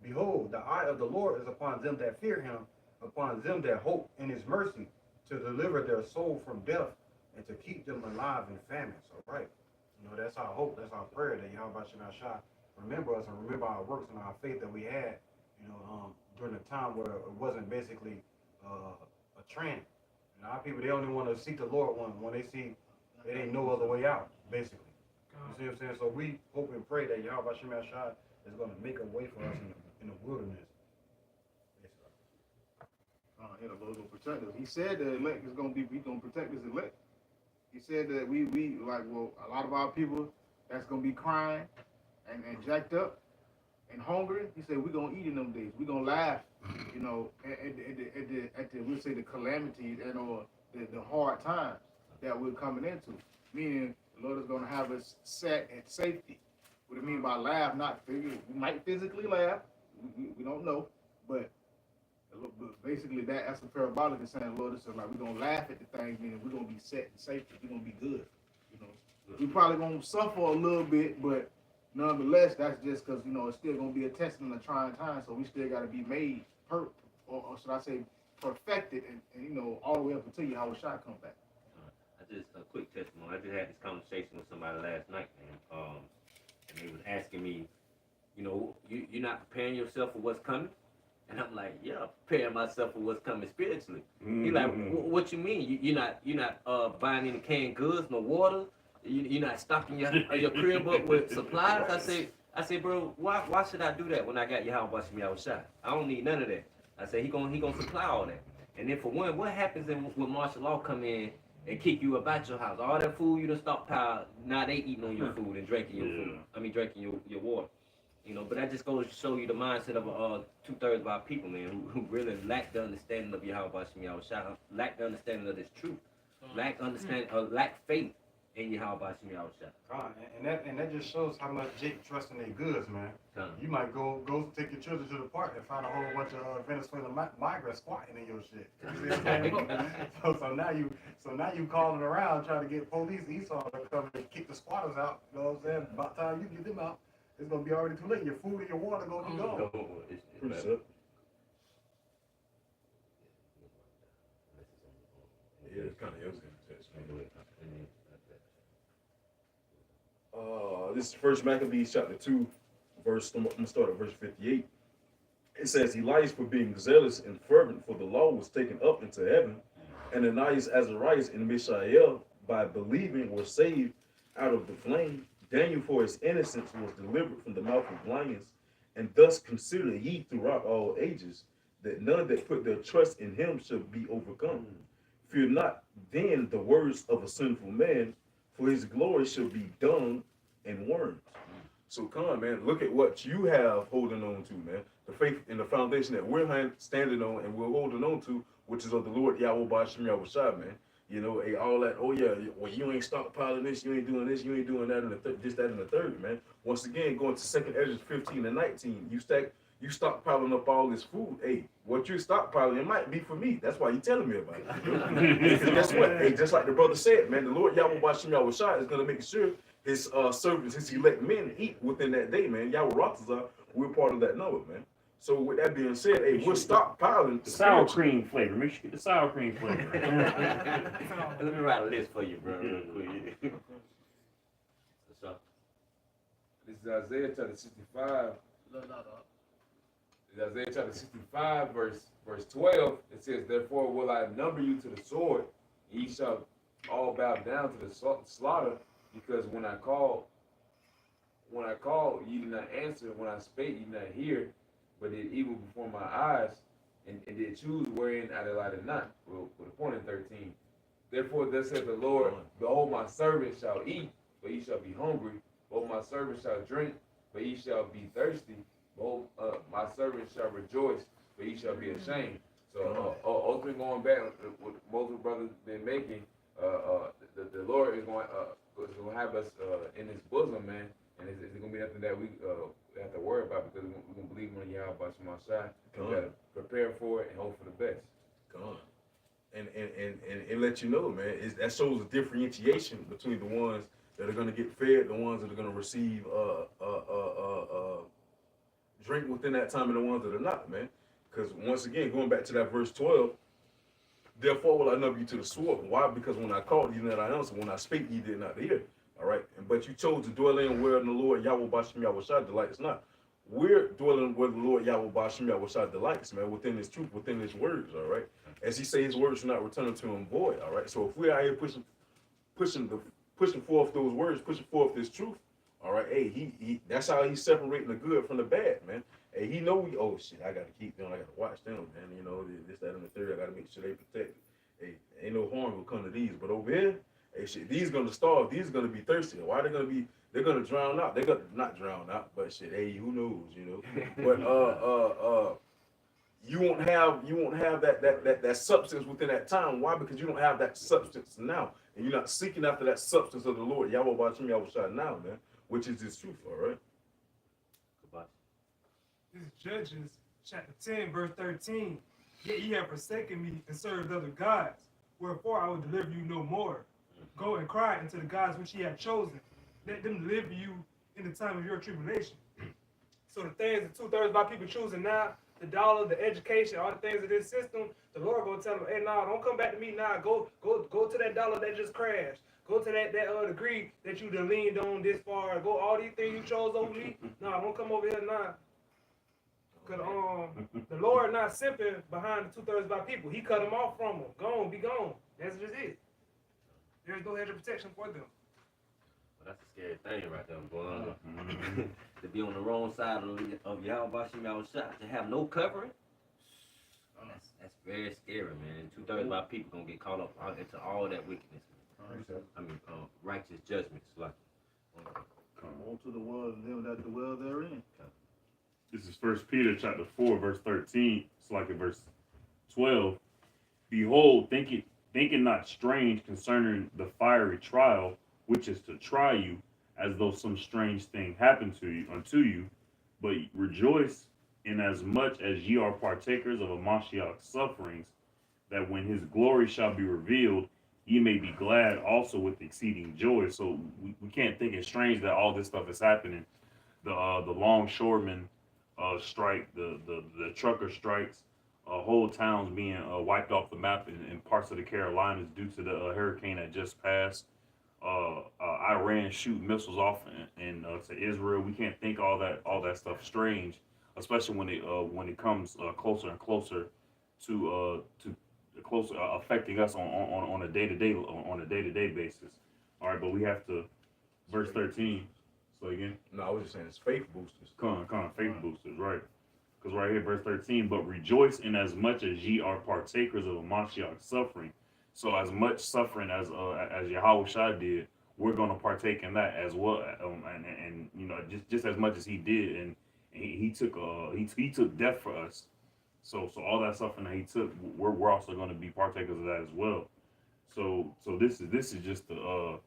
Behold, the eye of the Lord is upon them that fear him, upon them that hope in his mercy, to deliver their soul from death, and to keep them alive in famine." So, right, that's our hope, that's our prayer, that Yahweh Shai remember us and remember our works and our faith that we had, during a time where it wasn't basically a trend. And our people, they only want to seek the Lord when they see it ain't no other way out, basically. You see what I'm saying? So we hope and pray that Yahweh Shai is going to make a way for us in the wilderness. The Lord will protect us. He said the elect is going to be, he's going to protect his elect. He said that we a lot of our people that's going to be crying and jacked up and hungry. He said we're going to eat in them days. We're going to laugh, at the we'll say the calamities and or the hard times that we're coming into. Meaning the Lord is going to have us set at safety. What I mean by laugh, not physically, we might physically laugh, we don't know, but basically that's a parabolic of saying, Lord, it's like we're going to laugh at the things, meaning we're going to be set in safety, we're going to be good. We're probably going to suffer a little bit, but nonetheless, that's just because, it's still going to be a test in a trying time, so we still got to be made or should I say perfected and all the way up until Yahweh Shai come back. Just a quick testimony. I just had this conversation with somebody last night, man. And they was asking me, you're not preparing yourself for what's coming? And I'm like, yeah, I'm preparing myself for what's coming spiritually. He's like, what you mean? You're not buying any canned goods, no water? You're not stocking your crib up with supplies? I say, bro, why should I do that when I got Yahweh Shai? I don't need none of that. I say, he gonna supply all that. And then for one, what happens when martial law come in and kick you about your house? All that food you done stockpiled, now they eating on your food and drinking your food. I mean, drinking your water. But that just goes to show you the mindset of 2/3 of our people, man, who really lack the understanding of Yahweh Shai, lack the understanding of this truth, lack faith in Yahweh Shai. And that just shows how much Jake trusts in their goods, man. You might go take your children to the park and find a whole bunch of Venezuelan migrants squatting in your shit. You see what I'm saying? so now you calling around trying to get police Esau to come and kick the squatters out. You know what I'm saying? About time you get them out, it's gonna be already too late. Your food and your water gonna be gone. It's Precept. better. Yeah, it's kind of else in the text, man. This is First Maccabees chapter 2, I'm gonna start at verse 58. It says, Elias, for being zealous and fervent for the law, was taken up into heaven, and Ananias, Azarias, and Mishael, by believing, were saved out of the flame. Daniel, for his innocence, was delivered from the mouth of lions, and thus consider ye throughout all ages that none that put their trust in him shall be overcome. Fear not then the words of a sinful man, for his glory shall be dung and worms. So come on, man, look at what you have holding on to, man. The faith and the foundation that we're standing on and we're holding on to, which is of the Lord Yahweh Bashim Yahweh, man. You know, all that, oh yeah, well, you ain't stockpiling this, you ain't doing this, you ain't doing that, and this, that, and the third, man. Once again, going to 2nd Ezra 15 and 19, you stockpiling up all this food. Hey, what you're stockpiling, it might be for me. That's why you're telling me about it. You know? Because guess what? Hey, just like the brother said, man, the Lord Yahweh Bashim Yahweh is going to make sure his servants, his elect men eat within that day, man. Yahweh Ratazah, we're part of that number, man. So with that being said, hey, we're stockpiling The sour cream flavor. Make sure you get the sour cream flavor. Let me write a list for you, bro, real quick. So, This is Isaiah chapter 65. In Isaiah chapter 65, verse 12, it says, Therefore will I number you to the sword, and ye shall all bow down to the slaughter, because when I called, ye did not answer, when I spake, ye did not hear, but did evil before my eyes, and did choose wherein I delighted not. With a point in 13. Therefore thus saith the Lord, Behold, my servant shall eat, but ye shall be hungry. Behold, my servant shall drink, but ye shall be thirsty. Behold, my servant shall rejoice, but ye shall be ashamed. So ultimately going back what most of the brothers been making, the Lord is going to have us in his bosom, man. And it's going to be nothing that we have to worry about, because we're going to believe on Yahweh by Shemashai. We got to prepare for it and hope for the best. Come on. And let you know, man, that shows a differentiation between the ones that are going to get fed, the ones that are going to receive drink within that time, and the ones that are not, man. Because once again, going back to that verse 12, therefore will I number you to the sword. Why? Because when I called, you did not answer. When I spake, you did not hear. All right, but you chose to dwell in where the Lord Yahweh Bashim Yahweh delights not. We're dwelling where the Lord Yahweh Bashim Yahweh delights, man, within his truth, within his words, all right? As he says, his words should not return to him void, all right? So if we're out here pushing forth those words, pushing forth this truth, all right, hey, he that's how he's separating the good from the bad, man. Hey, he know oh shit, I gotta keep them, I gotta watch them, man, you know, this, that, and the third, I gotta make sure they protected. Hey, ain't no harm will come to these, but over here, hey, shit, these gonna starve. These are gonna be thirsty. Why they gonna be? They're gonna drown out. They're gonna not drown out, but shit, hey, who knows, you know? But you won't have that substance within that time. Why? Because you don't have that substance now, and you're not seeking after that substance of the Lord Yahweh Bashim Yahweh now, man, which is His truth. All right. This is Judges chapter 10, verse 13. Yet ye have forsaken me and served other gods. Wherefore I will deliver you no more. Go and cry unto the gods which ye have chosen. Let them deliver you in the time of your tribulation. So the things that 2/3 of my people choosing now, the dollar, the education, all the things of this system, the Lord gonna tell them, hey, nah, don't come back to me now. Go to that dollar that just crashed. Go to that degree that you done leaned on this far. Go all these things you chose over me. Nah, don't come over here now. Cause the Lord not simping behind the 2/3 of our people. He cut them off from them. Gone, be gone. That's just it. There's no hedge of protection for them. Well, that's a scary thing right there, boy. To be on the wrong side of Yahweh Bashim Yahweh, to have no covering. That's very scary, man. 2/3 of our people gonna get caught up into all that wickedness. I mean, righteous judgments, like. Come on to the world and them that dwell therein. This is 1 Peter chapter 4, verse 13. It's like in verse 12. Behold, think it not strange concerning the fiery trial, which is to try you, as though some strange thing happened unto you, but rejoice in as much as ye are partakers of a Mashiach's sufferings, that when his glory shall be revealed, ye may be glad also with exceeding joy. So we can't think it's strange that all this stuff is happening the longshoremen strike, the trucker strikes, whole towns being wiped off the map in parts of the Carolinas due to the hurricane that just passed. Iran shoot missiles off to Israel. We can't think all that stuff strange, especially when it comes closer and closer to closer affecting us on a day-to-day basis. All right, but we have to verse 13. So again, No, I was just saying it's faith boosters. faith boosters, right? Because right here, verse 13, but rejoice in as much as ye are partakers of a Mashiach's suffering. So as much suffering as Yahweh Shai did, we're going to partake in that as well. And you know, just as much as he did, and he took he took death for us. So all that suffering that he took, we're also going to be partakers of that as well. So this is just the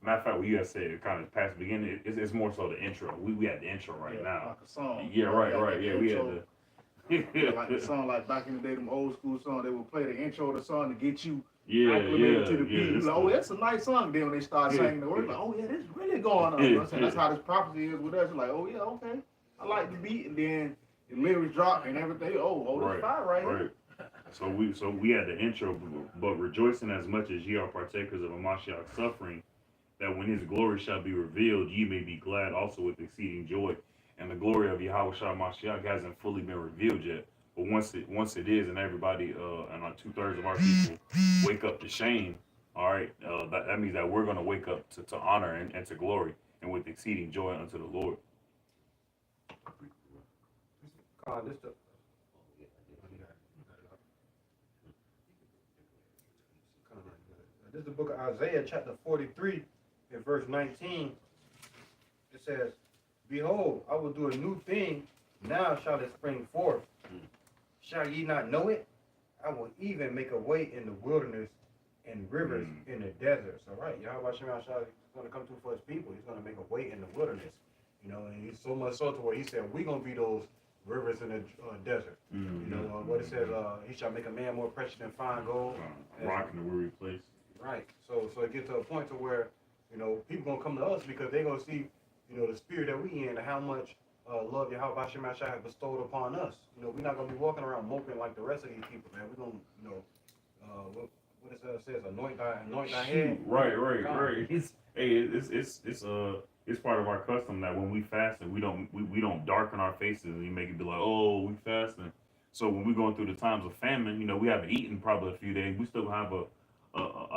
matter of fact, what you guys said, kind of past the beginning, it's more so the intro. We had the intro right now. Like a song. Yeah, right. Yeah, we had intro. Like the song, like back in the day, them old school songs, they would play the intro of the song to get you acclimated to the beat. You like, oh, that's a nice song. Then when they start singing the words, like, oh yeah, this is really going on. You know what I'm saying? That's how this prophecy is with us. It's like, oh yeah, okay, I like the beat, and then the lyrics drop and everything. Oh, that's fire right here. So we had the intro, but rejoicing as much as ye are partakers of a Mashiach's suffering, that when his glory shall be revealed, ye may be glad also with exceeding joy. And the glory of Yahweh Shai Mashiach hasn't fully been revealed yet. But once it is, and everybody and 2/3 of our people wake up to shame, all right, that means that we're gonna wake up to honor and to glory and with exceeding joy unto the Lord. This is the book of Isaiah, chapter 43, in verse 19. It says, behold, I will do a new thing, now shall it spring forth. Shall ye not know it? I will even make a way in the wilderness and rivers in the desert. So right, Yahweh Shemel Shai is going to come through for his people. He's going to make a way in the wilderness. You know, and he's so much so to where he said, we're going to be those rivers in the desert. You know, what it says, he shall make a man more precious than fine gold. Rock in the weary place. Right. So it gets to a point to where, you know, people gonna come to us because they're gonna see, you know, the spirit that we in and how much love Yahweh Shemel Shai has bestowed upon us. You know, we're not gonna be walking around moping like the rest of these people, man. We're gonna, you know, what it says, anoint thy head. Right. It's part of our custom that when we fast and we don't darken our faces and you make it be like, oh, we fasting. So when we're going through the times of famine, you know, we haven't eaten probably a few days. We still have a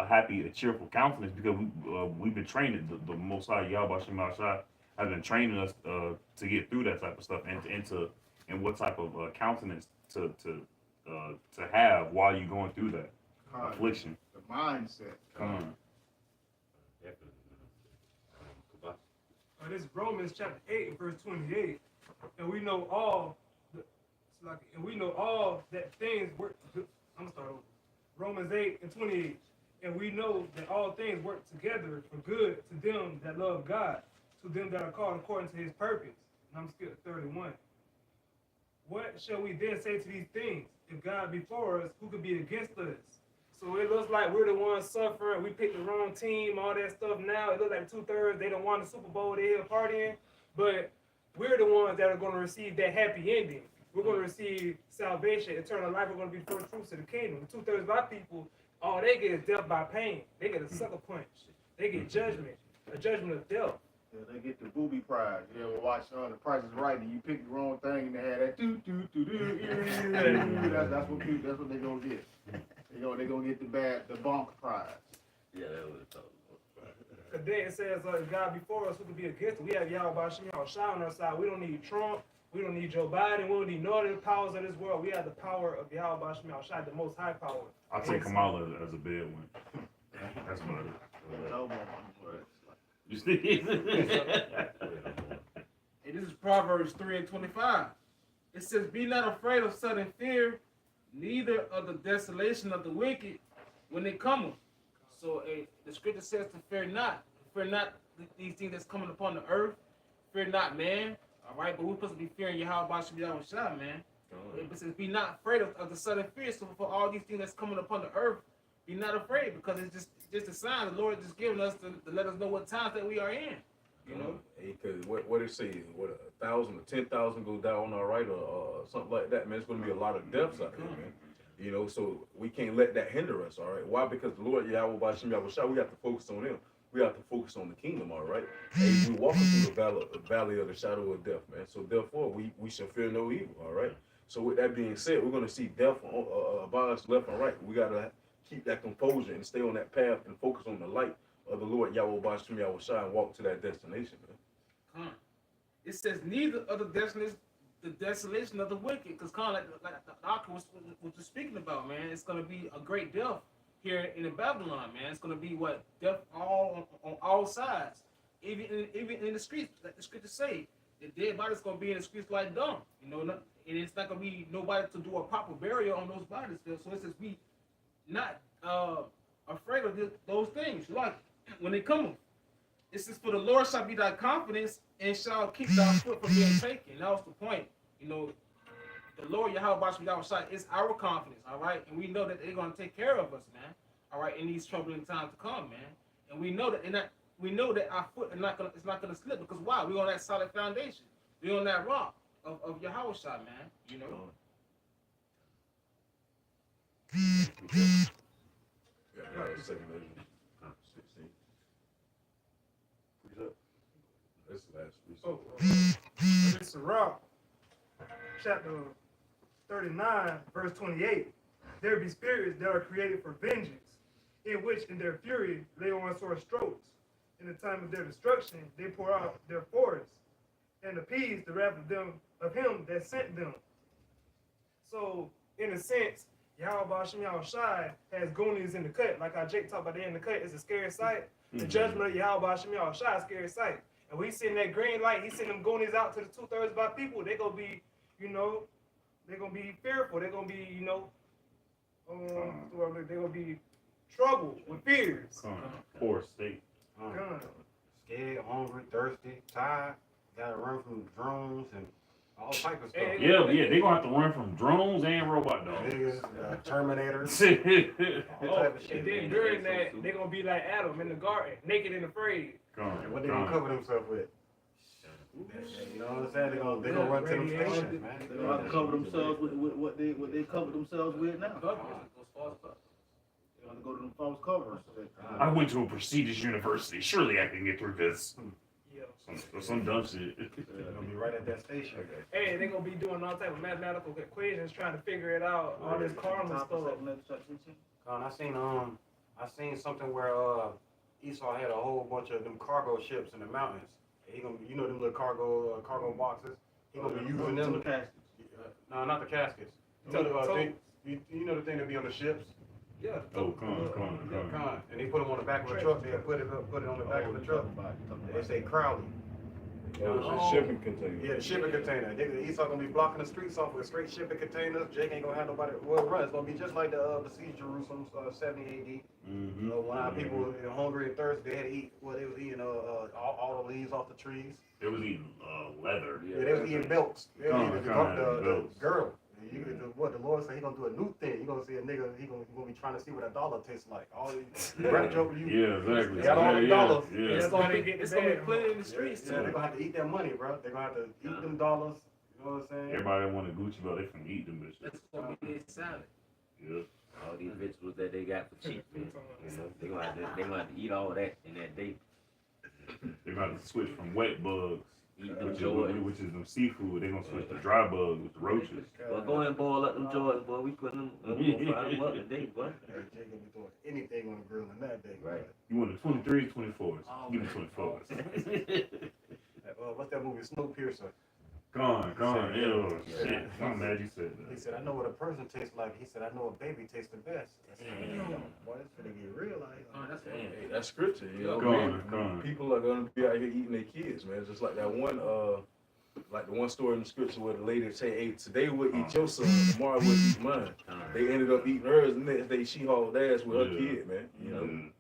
happy, a cheerful countenance because we've been trained. The Most High Yahweh Shemel Shai has been training us to get through that type of stuff and what type of countenance to have while you're going through that affliction. The mindset. Come on. This is Romans chapter 8, verse 28, and we know all that things work. I'm gonna start over. Romans 8 and 28, and we know that all things work together for good to them that love God, to them that are called according to his purpose. And I'm skipping 31. What shall we then say to these things? If God be for us, who could be against us? So it looks like we're the ones suffering. We picked the wrong team, all that stuff now. It looks like 2/3, they don't want the Super Bowl, they here partying. But we're the ones that are going to receive that happy ending. We're going to receive salvation, eternal life. We're going to be first fruits of the kingdom. 2/3 of our people, all they get is death by pain. They get a sucker punch. They get judgment, a judgment of death. Yeah, they get the booby prize. You ever watch The Price is Right and you pick the wrong thing and they had that that's what they gonna get. They gonna get the bonk prize. Yeah, that was tough. Because then it says, God before us, who could be against us? We have Yahweh Shemel Shai on our side. We don't need Trump. We don't need Joe Biden. We don't need none of the powers of this world. We have the power of Yahweh Shemel Shai, the most high power. I'll take Kamala as a bad one. That's what you see. And this is Proverbs 3 and 25. It says, be not afraid of sudden fear, neither of the desolation of the wicked when they come. So the scripture says to fear not. Fear not these things that's coming upon the earth. Fear not man. All right, but we're supposed to be fearing Yahweh Shai, man. It says, be not afraid of the sudden fear. So for all these things that's coming upon the earth, be not afraid, because it's just a sign the Lord just giving us to let us know what times that we are in. You know? Hey, cause what it say, what 1,000 or 10,000 go down, all right, or something like that, man. It's gonna be a lot of deaths out there, man. You know, so we can't let that hinder us, all right? Why? Because the Lord Yahweh Bashim Yahushua, we have to focus on Him. We have to focus on the kingdom, all right? Hey, we walking through the valley of the shadow of death, man. So therefore, we shall fear no evil, all right? So with that being said, we're gonna see death by us left and right. We gotta keep that composure and stay on that path and focus on the light of the Lord Yahweh Bashim Yahushua and walk to that destination, man. It says neither of the desolation of the wicked, because kind of like the doctor was just speaking about, man. It's gonna be a great death here in Babylon, man. It's gonna be what death on all sides, even in the streets, like the scriptures say. The dead body's gonna be in the streets like dung, you know. And it's not gonna be nobody to do a proper burial on those bodies. So it says be not afraid of those things, like when they come. It says, for the Lord shall be thy confidence and shall keep thy foot from being taken. That was the point. You know, the Lord Yahweh Bashim Yahushua is our confidence, all right? And we know that they're going to take care of us, man, all right, in these troubling times to come, man. And we know that our foot is not gonna slip, because why? We're on that solid foundation. We're on that rock of Yahushua, man, you know. Second Ezra 16. Read up. That's the last read. It's Sirach, chapter 39, verse 28. There be spirits that are created for vengeance, in which in their fury lay on sore strokes. In the time of their destruction, they pour out their forests and appease the wrath of him that sent them. So, in a sense, Yahweh Bashim Yahushua has goonies in the cut. Like how Jake talked about the in the cut, it's a scary sight. The judgment of Yahweh Bashim Yahushua is a scary sight. And we send that green light, he send them goonies out to the 2/3 of our people. They're going to be, you know, they're going to be fearful. They're going to be, you know, they're going to be troubled with fears. Poor state. Scared, hungry, thirsty, tired. Gotta run from drones and all type of stuff. Yeah, they gonna have to run from drones and robot dogs. Niggas, Terminators. And then during that, they're going to be like Adam in the garden, naked and afraid. And what they gonna cover themselves with? You know what I'm saying? They gonna run to them stations, man. They don't have to cover themselves with what they cover themselves with now. They have to go to them false covers. I went to a prestigious university. Surely I can get through this. Yeah. Some dumb shit. They're gonna be right at that station. Hey, they're going to be doing all type of mathematical equations, trying to figure it out, all this karma stuff. I seen something where Esau had a whole bunch of them cargo ships in the mountains. He gonna, you know, them little cargo boxes. He gonna be using them. No, not the caskets. You know the thing that be on the ships. Yeah. Oh, come on. And they put them on the back of the truck. They put it on the back of the truck. They say Crowley. Shipping container. Yeah, the shipping container. Esau gonna be blocking the streets off with straight shipping containers. Jake ain't gonna have nobody. Well, run. It's gonna be just like the siege Jerusalem, 70 AD. Mm-hmm. When our people were hungry and thirsty, they had to eat. Well, they was eating all the leaves off the trees. They was eating leather. Yeah, they was eating belts. They was eating the belts. girdle. What the Lord said, He gonna do a new thing. You gonna see a nigga. He gonna be trying to see what a dollar tastes like. All these rap joke you. Yeah, exactly. They got all the dollars. Yeah. It's going to be plenty in the streets, Yeah, too. they're gonna have to eat their money, bro. They're gonna have to eat them dollars. You know what I'm saying? Everybody want a Gucci belt. They finna eat them bitches. That's gonna be their salad. Yeah. All these vegetables that they got for cheap, man. You know, they gonna have to eat all that in that day. They're gonna have to switch from wet bugs, Eat them Jordans. which is them seafood. They're gonna switch to dry bugs with the roaches. Well, go ahead and boil up them Jordans, boy. We putting them, fry them up today, boy. Jake gonna be doing anything on the grill in that day. Right. You want the 23s, 24s? Give me 24s. What's that movie? Snowpiercer. Gone. Ew, shit. I'm mad you said He that. said, I know what a person tastes like. He said, I know a baby tastes the best. I said, boy, it's gonna get real out here. Hey, that's scripture, you know. Gone. People are gonna be out here eating their kids, man. Just like that one, like the one story in the scripture where the lady say, "Hey, today we'll eat your son, tomorrow we'll eat mine." They ended up eating hers, and the next day she hauled ass with her kid, man. You know.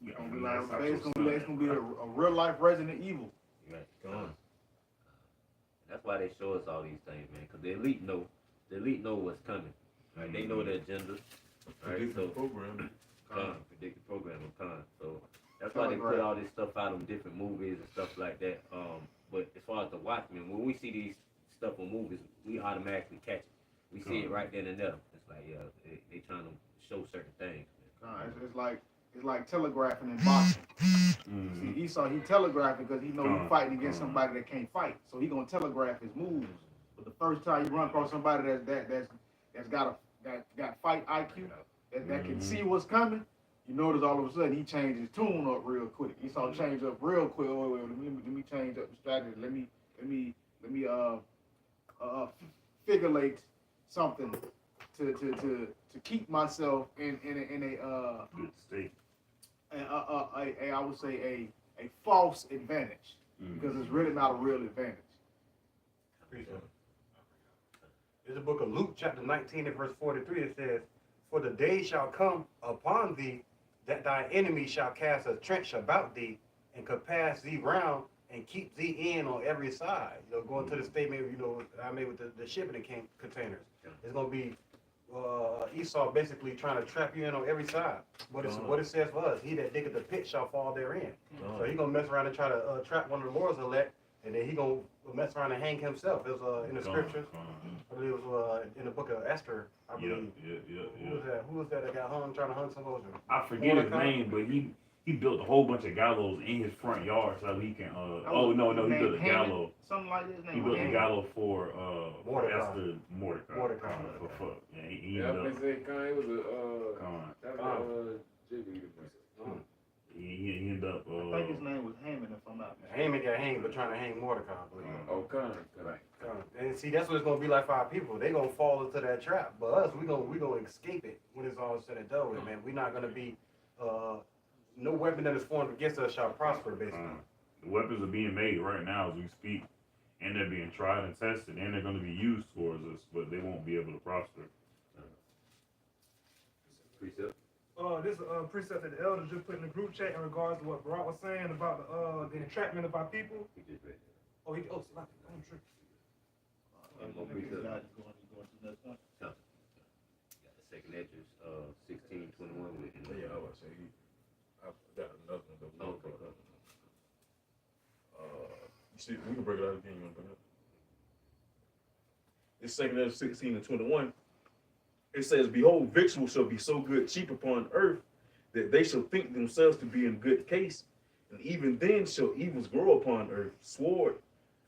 It's gonna be a real life Resident Evil. Right. Gone. That's why they show us all these things, man. Cause the elite know what's coming. Right? They know their agenda. Right? Predict So the program. predict the program of time. So That's why they put all this stuff out on different movies and stuff like that. But as far as the Watchmen, when we see these stuff on movies, we automatically catch it. We see it right then and there. It's like, yeah, they trying to show certain things. It's like telegraphing in boxing. Mhm. See, Esau, he telegraphing because he know he's fighting against somebody that can't fight. So he gonna telegraph his moves. But the first time you run across somebody that's got fight IQ, that can see what's coming, you notice all of a sudden he changed his tune up real quick. Esau changed up real quick. Wait, let me change up the strategy. Let me figurate something to keep myself in a Good state. I would say a false advantage because it's really not a real advantage. There's a book of Luke, chapter 19 and verse 43. It says, "For the day shall come upon thee that thy enemy shall cast a trench about thee and compass thee round and keep thee in on every side." You know, going to the statement, I made with the shipping containers. It's going to be Esau basically trying to trap you in on every side. What it says for us, he that diggeth the pit shall fall therein. So he's going to mess around and try to trap one of the Lord's elect, and then he going to mess around and hang himself. It was in the scriptures. I believe it was in the book of Esther, I believe. Who was that got hung, trying to hunt some soldier? I forget his name, but he built a whole bunch of gallows in his front yard so he can. He built a gallows. Something like this. He built a gallows for Mordecai. Esther Mordecai. Yeah, he Yeah, ended I up. been saying Khan, it was a Khan. that was JB the princess. He ended up. I think his name was Haman, if I'm not mistaken. Haman got hanged, but trying to hang Mordecai, I believe. Oh, Khan. Right. And see, that's what it's gonna be like for our people. They gonna fall into that trap, but us, we gonna escape it when it's all said and done with, man. We're not gonna be, no weapon that is formed against us shall prosper, basically. The weapons are being made right now as we speak, and they're being tried and tested, and they're going to be used towards us, but they won't be able to prosper. Precept. This precept that the elders just put in the group chat in regards to what Barak was saying about the entrapment of our people. He just read that. I'm tripping. One more precept. Going to the next one. Got the second Edges, 16:21 with it. Yeah, I was say I got another one. That was Okay. you see, we can break it out again. You want to bring it up? It's 2 Ezra 16 and 21. It says, "Behold, victuals shall be so good cheap upon earth that they shall think themselves to be in good case, and even then shall evils grow upon earth, sword,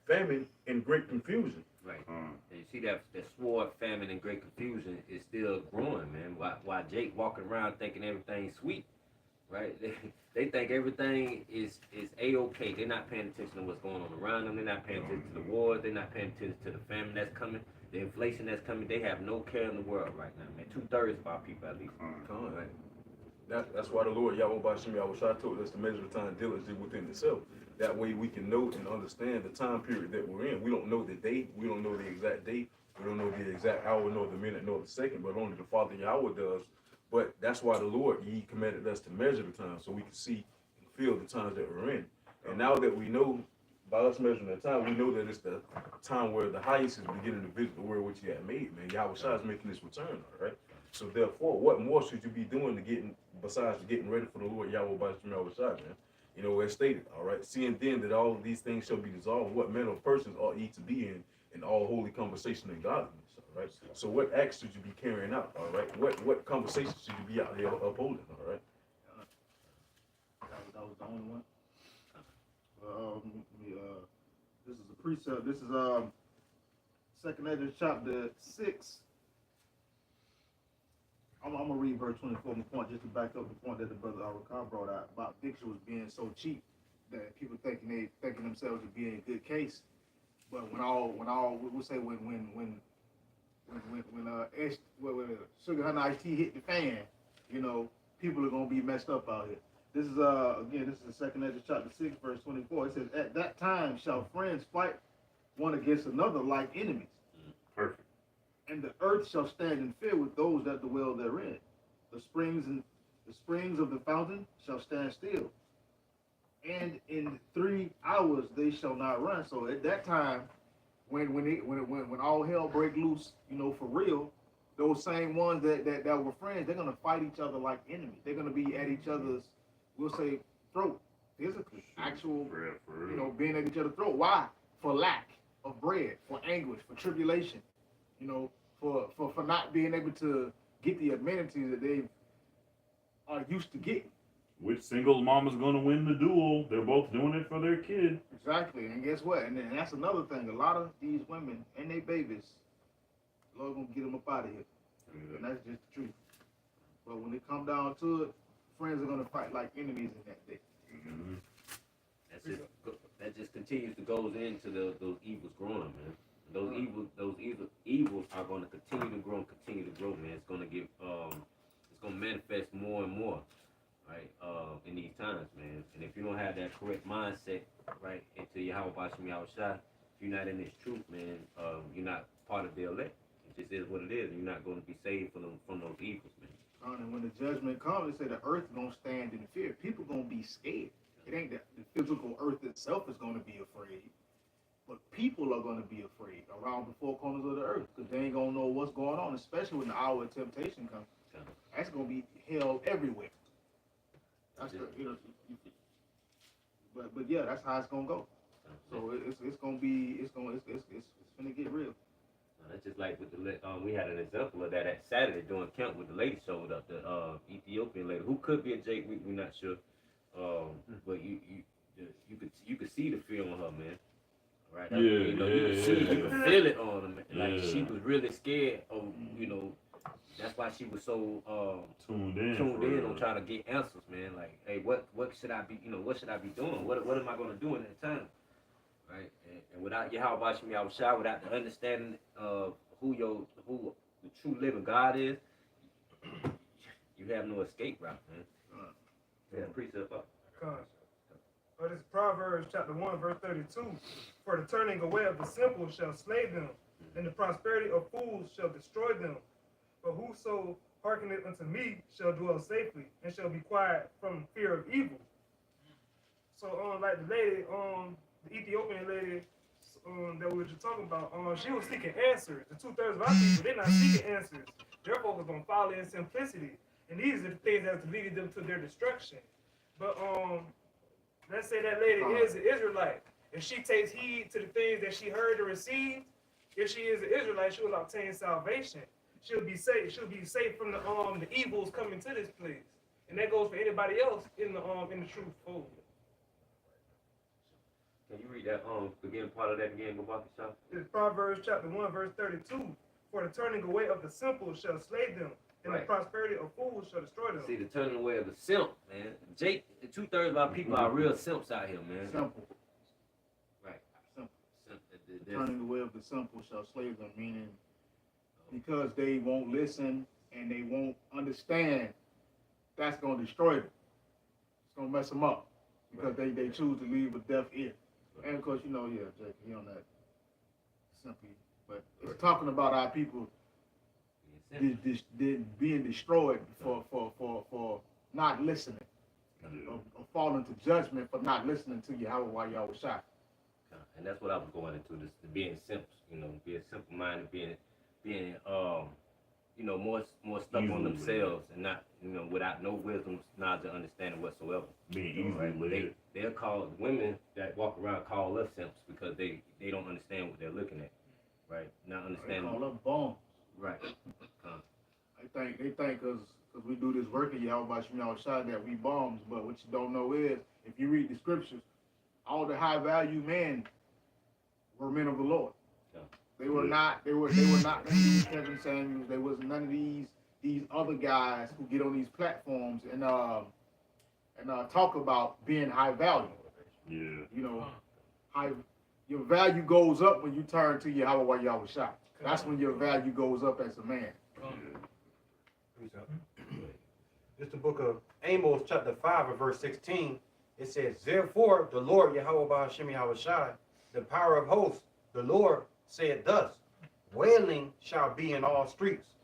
famine, and great confusion." Right. And you see that sword, famine, and great confusion is still growing, man. Why Jake walking around thinking everything's sweet, right? They think everything is A-okay. They're not paying attention to what's going on around them. They're not paying attention to the wars. They're not paying attention to the famine that's coming, the inflation that's coming. They have no care in the world right now, man. 2/3 of our people, at least. Right. That's why the Lord Yahweh Bashim Yahushua told us to measure the time diligently within itself. That way we can know and understand the time period that we're in. We don't know the date. We don't know the exact date. We don't know the exact hour, nor the minute, nor the second, but only the Father Yahweh does. But that's why the Lord, He commanded us to measure the time so we can see and feel the times that we're in. And now that we know, by us measuring the time, we know that it's the time where the highest is beginning to visit the world which He had made, man. Yahushua is making this return, all right? So therefore, what more should you be doing besides getting ready for the Lord Yahweh Bashim Yahushua, man? You know, as stated, all right? Seeing then that all of these things shall be dissolved, what manner of persons ought ye to be in all holy conversation and godliness, all right? So what acts should you be carrying out, all right? What conversations should you be out here upholding, all right? That was the only one. This is a precept. This is 2 Ezra chapter 6. I'm gonna read verse 24 point just to back up the point that the brother Arakah brought out about victuals being so cheap that people thinking themselves to be in good case. But when Sugar Honey Iced Tea hit the fan, you know, people are gonna be messed up out here. This is again, this is 2 Ezra chapter 6, verse 24. It says, "At that time shall friends fight one against another like enemies. Perfect. And the earth shall stand in fear with those that dwell therein. The springs of the fountain shall stand still. And in 3 hours they shall not run." So at that time, when all hell break loose, you know, for real, those same ones that were friends, they're gonna fight each other like enemies. They're gonna be at each other's, we'll say, throat physically, actual, For real. you know, being at each other's throat. Why? For lack of bread, for anguish, for tribulation, you know, for not being able to get the amenities that they are used to getting. Which single mama's gonna win the duel? They're both doing it for their kid. Exactly, and guess what? And that's another thing. A lot of these women and their babies, Lord gonna get them up out of here, and that's just the truth. But when it come down to it, friends are gonna fight like enemies in that day. Mhm. That just continues to goes into those evils growing, man. Those evils are going to continue to grow and continue to grow, man. It's going to it's going to manifest more and more, right? In these times, man. And if you don't have that correct mindset, right, into Yahweh Bashim Yahushua, if you're not in this truth, man, you're not part of the elect. It just is what it is. You're not going to be saved from those evils, man. And when the judgment comes, they say the earth gonna stand in fear. People gonna be scared. It ain't that the physical earth itself is gonna be afraid, but people are gonna be afraid around the four corners of the earth because they ain't gonna know what's going on, especially when the hour of temptation comes. That's gonna be hell everywhere. That's the, you know, but yeah, that's how it's gonna go. So it's gonna get real. That's just like with we had an example of that at Saturday during camp with the lady showed up, the Ethiopian lady who could be a Jake. We're not sure, but you could see the fear on her, man. Right? You could feel it on her. Man. Like she was really scared of, you know. That's why she was so tuned in on trying to get answers, man. Like, hey, what should I be, what should I be doing? What am I gonna do in that time? Right, and without Yahweh Bashim Yahushua, without the understanding of who the true living God is, you have no escape route, man. Yeah, precept up. But it's Proverbs chapter 1, verse 32. For the turning away of the simple shall slay them, and the prosperity of fools shall destroy them. But whoso hearkeneth unto me shall dwell safely, and shall be quiet from fear of evil. So, like the lady, the Ethiopian lady that we were just talking about, she was seeking answers. The 2/3 of our people, they're not seeking answers. They're focused on folly and simplicity. And these are the things that's leading them to their destruction. But let's say that lady is an Israelite. If she takes heed to the things that she heard and received, if she is an Israelite, she will obtain salvation. She'll be safe. She'll be safe from the evils coming to this place. And that goes for anybody else in the truth fold. Can you read that beginning part of that again, Babaki Shah? It's Proverbs chapter 1, verse 32. For the turning away of the simple shall slay them, and the prosperity of fools shall destroy them. See, the turning away of the simp, man. Jake, the 2/3 of our people are real simps out here, man. Simple. Right. Simple. The Turning away of the simple shall slay them, meaning because they won't listen and they won't understand, that's gonna destroy them. It's gonna mess them up because they choose to leave with deaf ear. And of course, Jake, he on that simply. But it's talking about our people being destroyed for not listening, or falling to judgment for not listening to Yahweh while y'all was shot. And that's what I was going into, this being simple, being simple-minded, being more stuck on themselves and not, without no wisdom, knowledge, or understanding whatsoever. Being easily led. They'll call women that walk around call us simps because they don't understand what they're looking at, right? Not understanding. They call us bombs. Right. They think because we do this work in Yahweh Bashim Yahushua that we bombs, but what you don't know is, if you read the scriptures, all the high value men were men of the Lord. Yeah. They were not none of these Kevin Samuels. There was none of these other guys who get on these platforms and talk about being high value. Yeah. Your value goes up when you turn to Yahweh Yahushua. That's when your value goes up as a man. It's the book of Amos, chapter 5, and verse 16. It says, therefore, the Lord, Yahweh Ba'ashem Yahushua, the power of hosts, the Lord said thus, wailing shall be in all streets,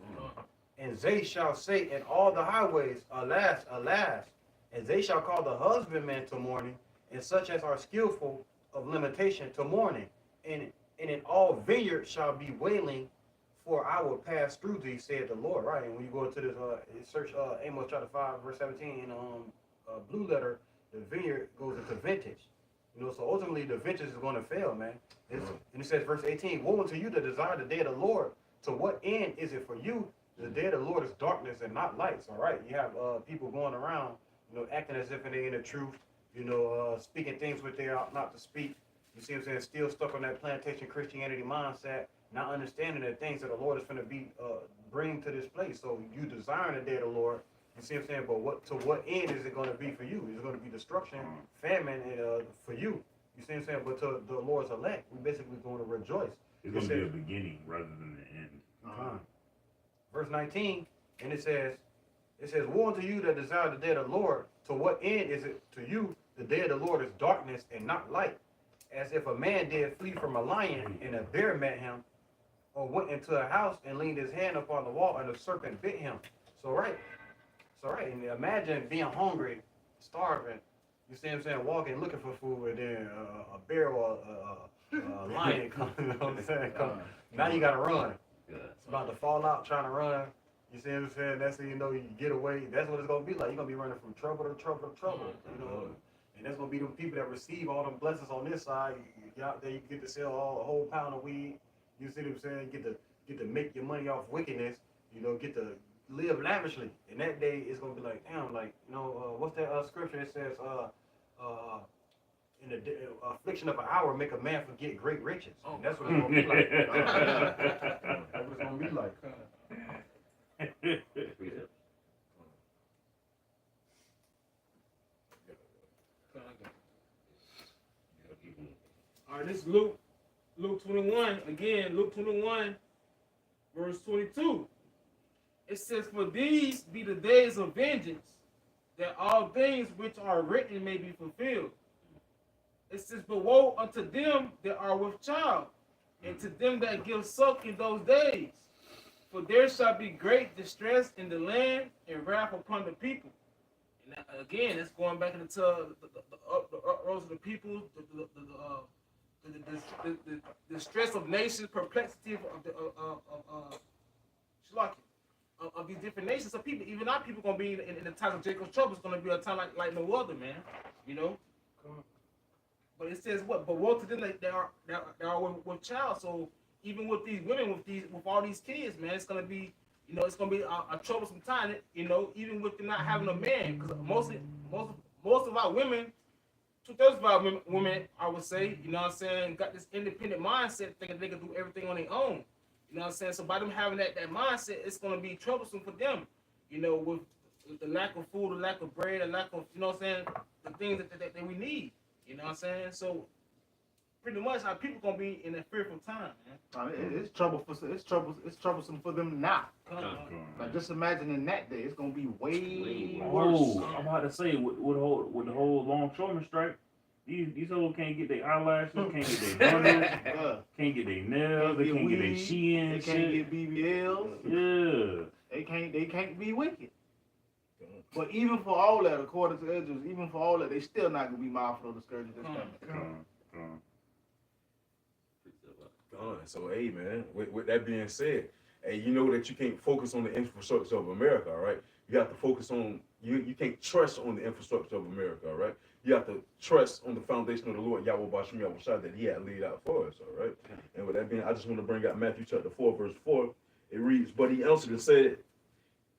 and they shall say in all the highways, alas, alas, and they shall call the husbandmen to mourning, and such as are skillful of limitation to mourning, and in all vineyards shall be wailing, for I will pass through thee, said the Lord. Right, and when you go into this, search Amos chapter 5, verse 17 in blue letter, the vineyard goes into vintage. You know, so ultimately the vintage is going to fail, man. And it says, verse 18, woe unto you that desire the day of the Lord. To what end is it for you? The day of the Lord is darkness and not lights, all right? You have people going around, you know, acting as if they in the truth, you know, speaking things which they ought not to speak. You see what I'm saying? Still stuck on that plantation Christianity mindset, not understanding the things that the Lord is going to be bring to this place. So you desiring the day of the Lord, you see what I'm saying? But to what end is it going to be for you? It's going to be destruction, famine, and for you. You see what I'm saying? But to the Lord's elect, we basically going to rejoice. It's going to be a beginning rather than the end. Verse 19, and it says, woe unto you that desire the day of the Lord. To what end is it to you? The day of the Lord is darkness and not light. As if a man did flee from a lion and a bear met him, or went into a house and leaned his hand upon the wall and a serpent bit him. So right. And imagine being hungry, starving, you see what I'm saying, walking, looking for food, and then a bear or a lion comes, you know what I'm saying? Now you gotta run. It's about to fall out trying to run. You see what I'm saying? That's how you know you get away. That's what it's gonna be like. You're gonna be running from trouble to trouble to trouble. You know, and that's gonna be them people that receive all them blessings on this side. You out there, you get to sell a whole pound of weed. You see what I'm saying? Get to make your money off wickedness. You know, get to live lavishly. And that day it's gonna be like, damn, like, you know, what's that scripture? It says, in the affliction of an hour, make a man forget great riches. And that's what it's gonna be like. That's what it's gonna be like. All right, this is Luke 21. Again, Luke 21, verse 22. It says, for these be the days of vengeance, that all things which are written may be fulfilled. It says, but woe unto them that are with child, and to them that give suck in those days. For there shall be great distress in the land, and wrath upon the people. And that, again, it's going back into the uproars of the people, the stress of nations, perplexity of these different nations of people. Even our people gonna be in the time of Jacob's trouble. It's gonna be a time like no other, man. You know. But it says what? But woe to them that are with child. So even with these women, with all these kids, man, it's gonna be, you know, it's gonna be a troublesome time. You know, even with them not having a man, because most of our women, 2/3 of our women, I would say, you know what I'm saying, got this independent mindset, thinking they can do everything on their own. You know what I'm saying? So by them having that mindset, it's gonna be troublesome for them. You know, with the lack of food, the lack of bread, the lack of, you know what I'm saying, the things that we need. You know what I'm saying? So pretty much our people gonna be in a fearful time, man. It's troublesome for them now. Like just imagine in that day, it's gonna be way worse. Oh, I'm about to say with the whole longshoreman strike, these hoes can't get their eyelashes, can't get their nails, can't get their nails, they can't get their shin, they can't get BBLs. Yeah, they can't be wicked. But even for all that, according to Edges, even for all that, they still not gonna be mindful of the scourge that's coming. So, hey, man, with that being said, hey, you know that you can't focus on the infrastructure of America, all right? You have to focus on, you can't trust on the infrastructure of America, all right? You have to trust on the foundation of the Lord, Yahweh Bashim Yahushua, that he had laid out for us, all right? And with that being, I just want to bring out Matthew chapter 4, verse 4. It reads, but he answered and said,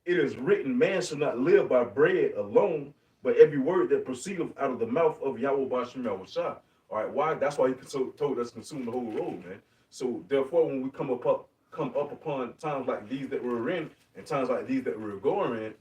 it is written, man shall not live by bread alone, but every word that proceedeth out of the mouth of Yahweh Bashim Yahushua. All right, why? That's why he told us to consume the whole road, man. So therefore, when we come up upon times like these that we're in, and times like these that we're going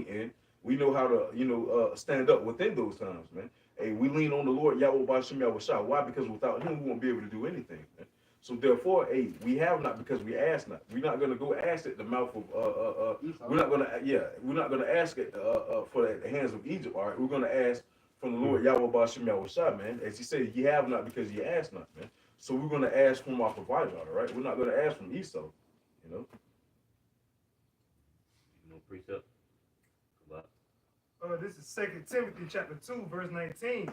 in, we know how to, stand up within those times, man. Hey, we lean on the Lord Yahweh Bashim Yahushua. Why? Because without him, we won't be able to do anything, man. So therefore, hey, we have not because we ask not. We're not gonna go ask at the mouth of we're not gonna ask it for the hands of Egypt. All right, we're gonna ask from the Lord Yahweh Bashim Yahushua, man. As he said, ye have not because ye ask not, man. So we're gonna ask from our provider, all right? We're not gonna ask from Esau, you know. No precept. This is 2 Timothy chapter 2, verse 19.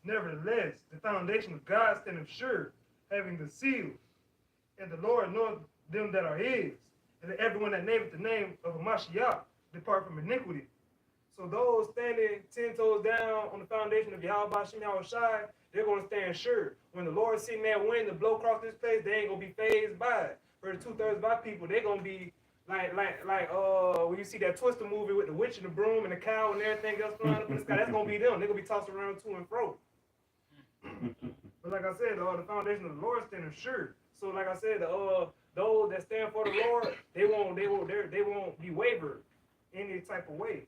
Nevertheless, the foundation of God standeth sure, having the seal, and the Lord knoweth them that are his, and that everyone that nameth the name of a Mashiach depart from iniquity. So those standing 10 toes down on the foundation of Yahweh Shem Shai, they're going to stand sure. When the Lord send that wind to blow across this place, they ain't going to be phased by it. For the 2/3 of our people, they're going to be like when you see that Twister movie with the witch and the broom and the cow and everything else flying up in the sky, that's going to be them. They're going to be tossed around to and fro. But like I said, the foundation of the Lord standing sure. So like I said, those that stand for the Lord, they won't be wavered any type of way.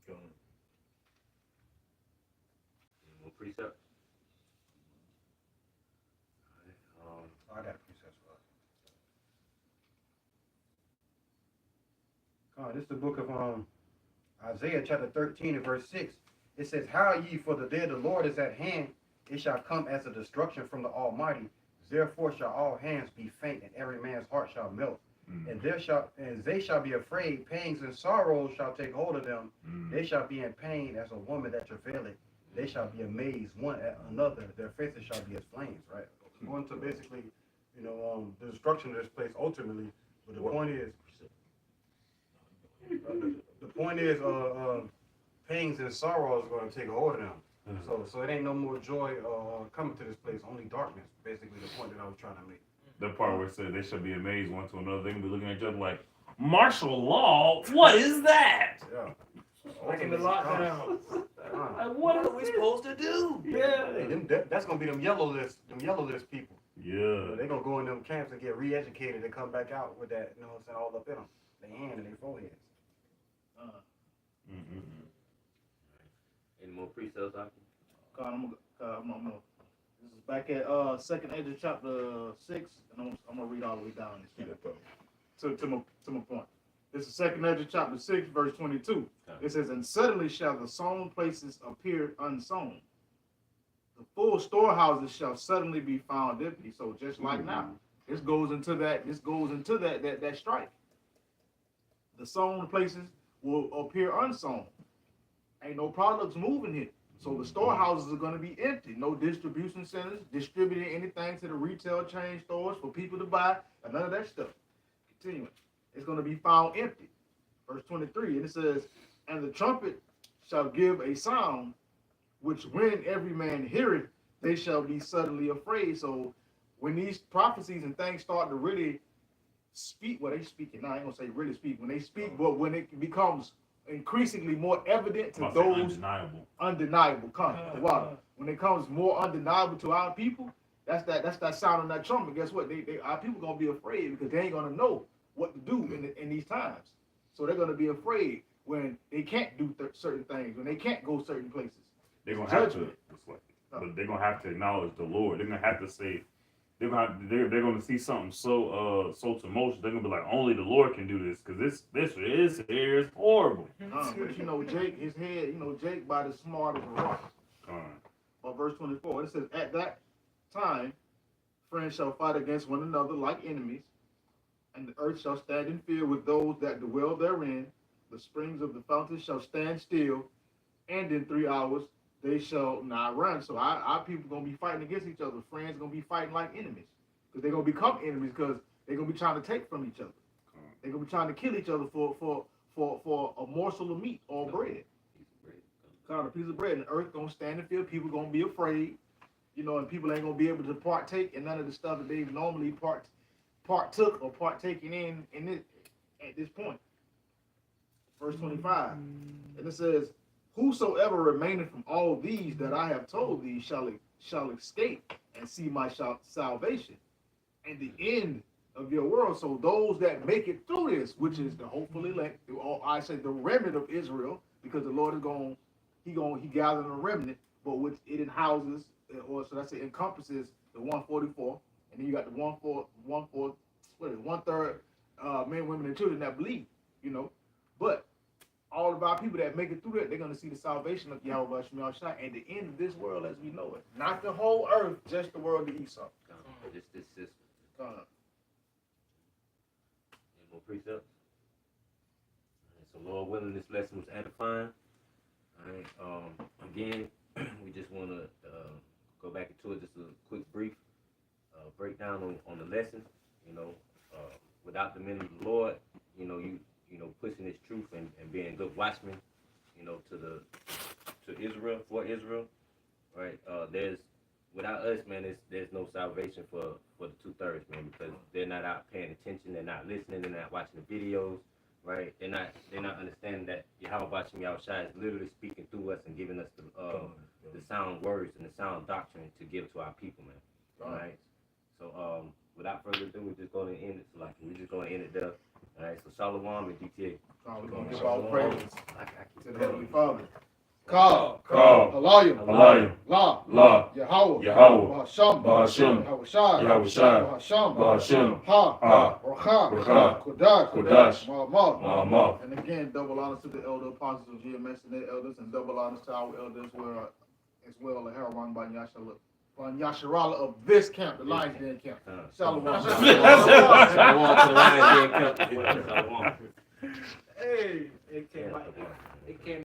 Any more precepts? I got precepts for us. This is the book of Isaiah chapter 13 and verse 6. It says, "How ye, for the day of the Lord is at hand, it shall come as a destruction from the Almighty. Therefore shall all hands be faint, and every man's heart shall melt. And they shall be afraid, pangs and sorrows shall take hold of them. They shall be in pain as a woman that travaileth. They shall be amazed one at another. Their faces shall be as flames." Right? Going to basically, the destruction of this place ultimately. But the point is, pangs and sorrows are going to take a hold of them. So it ain't no more joy coming to this place, only darkness. Basically, the point that I was trying to make. The part where it said they should be amazed one to another. They can be looking at each other like, martial law? What is that? Yeah. Like in the lockdown. What are we supposed to do? Yeah. Hey, that's gonna be them yellow list people. Yeah. They're gonna go in them camps and get re-educated and come back out with that, all up in them, their hand and their foreheads. Any more precepts, Aki? This is back at second Ezra chapter 6, and I'm gonna read all the way down this to my point. This is second Ezra chapter 6, verse 22. It says, "And suddenly shall the sown places appear unsown. The full storehouses shall suddenly be found empty." So just like now, this goes into that strike. The sown places will appear unsown. Ain't no products moving here. So the storehouses are going to be empty. No distribution centers distributing anything to the retail chain stores for people to buy, and none of that stuff. Continuing. It's going to be found empty. Verse 23, and it says, "And the trumpet shall give a sound, which when every man heareth, they shall be suddenly afraid." So when these prophecies and things start to really speak, well, they speaking now, I ain't going to say really speak. When they speak, but when it becomes increasingly more evident to those undeniable the water. When it comes more undeniable to our people, that's that sound on that trumpet. Guess what? Our people gonna be afraid because they ain't gonna know what to do in these times. So they're gonna be afraid when they can't do certain things, when they can't go certain places. They're gonna have to, but they're gonna have to acknowledge the Lord. They're gonna have to say, they're gonna see something so tumultuous. They're gonna be like, only the Lord can do this, because this is horrible. But Jake, his head, Jake by the smart of a rock. But verse 24, it says, "At that time, friends shall fight against one another like enemies, and the earth shall stand in fear with those that dwell therein. The springs of the fountain shall stand still, and in 3 hours they shall not run." So our people going to be fighting against each other. Friends going to be fighting like enemies, because they're going to become enemies, because they're going to be trying to take from each other. They're going to be trying to kill each other for a morsel of meat or bread. A piece of bread. And the earth going to stand in fear. People going to be afraid, and people ain't going to be able to partake in none of the stuff that they normally partook or partaking in this, at this point. Verse 25, and it says, "Whosoever remaineth from all these that I have told thee shall escape and see my salvation and the end of your world." So those that make it through this, which is the hopeful elect, or I say the remnant of Israel, because the Lord is he gathered a remnant, but which it houses, or should I say encompasses the 144, and then you got the 1/3 men, women, and children that believe, But all of our people that make it through that, they're going to see the salvation of Yahweh Shema Shai and the end of this world as we know it. Not the whole earth, just the world of Esau. Just this system. Any more precepts? So Lord willing, this lesson was edifying. All right. Again, we just want to go back into it, just a quick brief breakdown on the lesson. Without the men of the Lord, you pushing this truth and being good watchmen, you know, to Israel, for Israel, right? There's without us, man, there's no salvation for the 2/3, man, because they're not out paying attention, they're not listening, they're not watching the videos, right? They're not understanding that Yahweh Bashim Yahushua is literally speaking through us and giving us the sound words and the sound doctrine to give to our people, man. All right. So without further ado, we're just going to end it. So like we're just going to end it there. All right. So Shalom and GTA. We're going to give all praises to the Heavenly Father. Call. Halayim. Halayim. La. La. Yahweh. Yahweh. Bahasham. Bahasham. Yahushai. Yahushai. Bahasham. Bahasham. Ha. Ha. Racha. Racha. Kodash. Kodash. Ma'amah. Ma'amah. And again, double honors to the elder apostles of GMS and their elders, and double honors to our elders as well, the Harawan Ban Yasharala of this camp, the Lions Den camp. Shalom. Shalom to the Lions Den camp. Hey, it came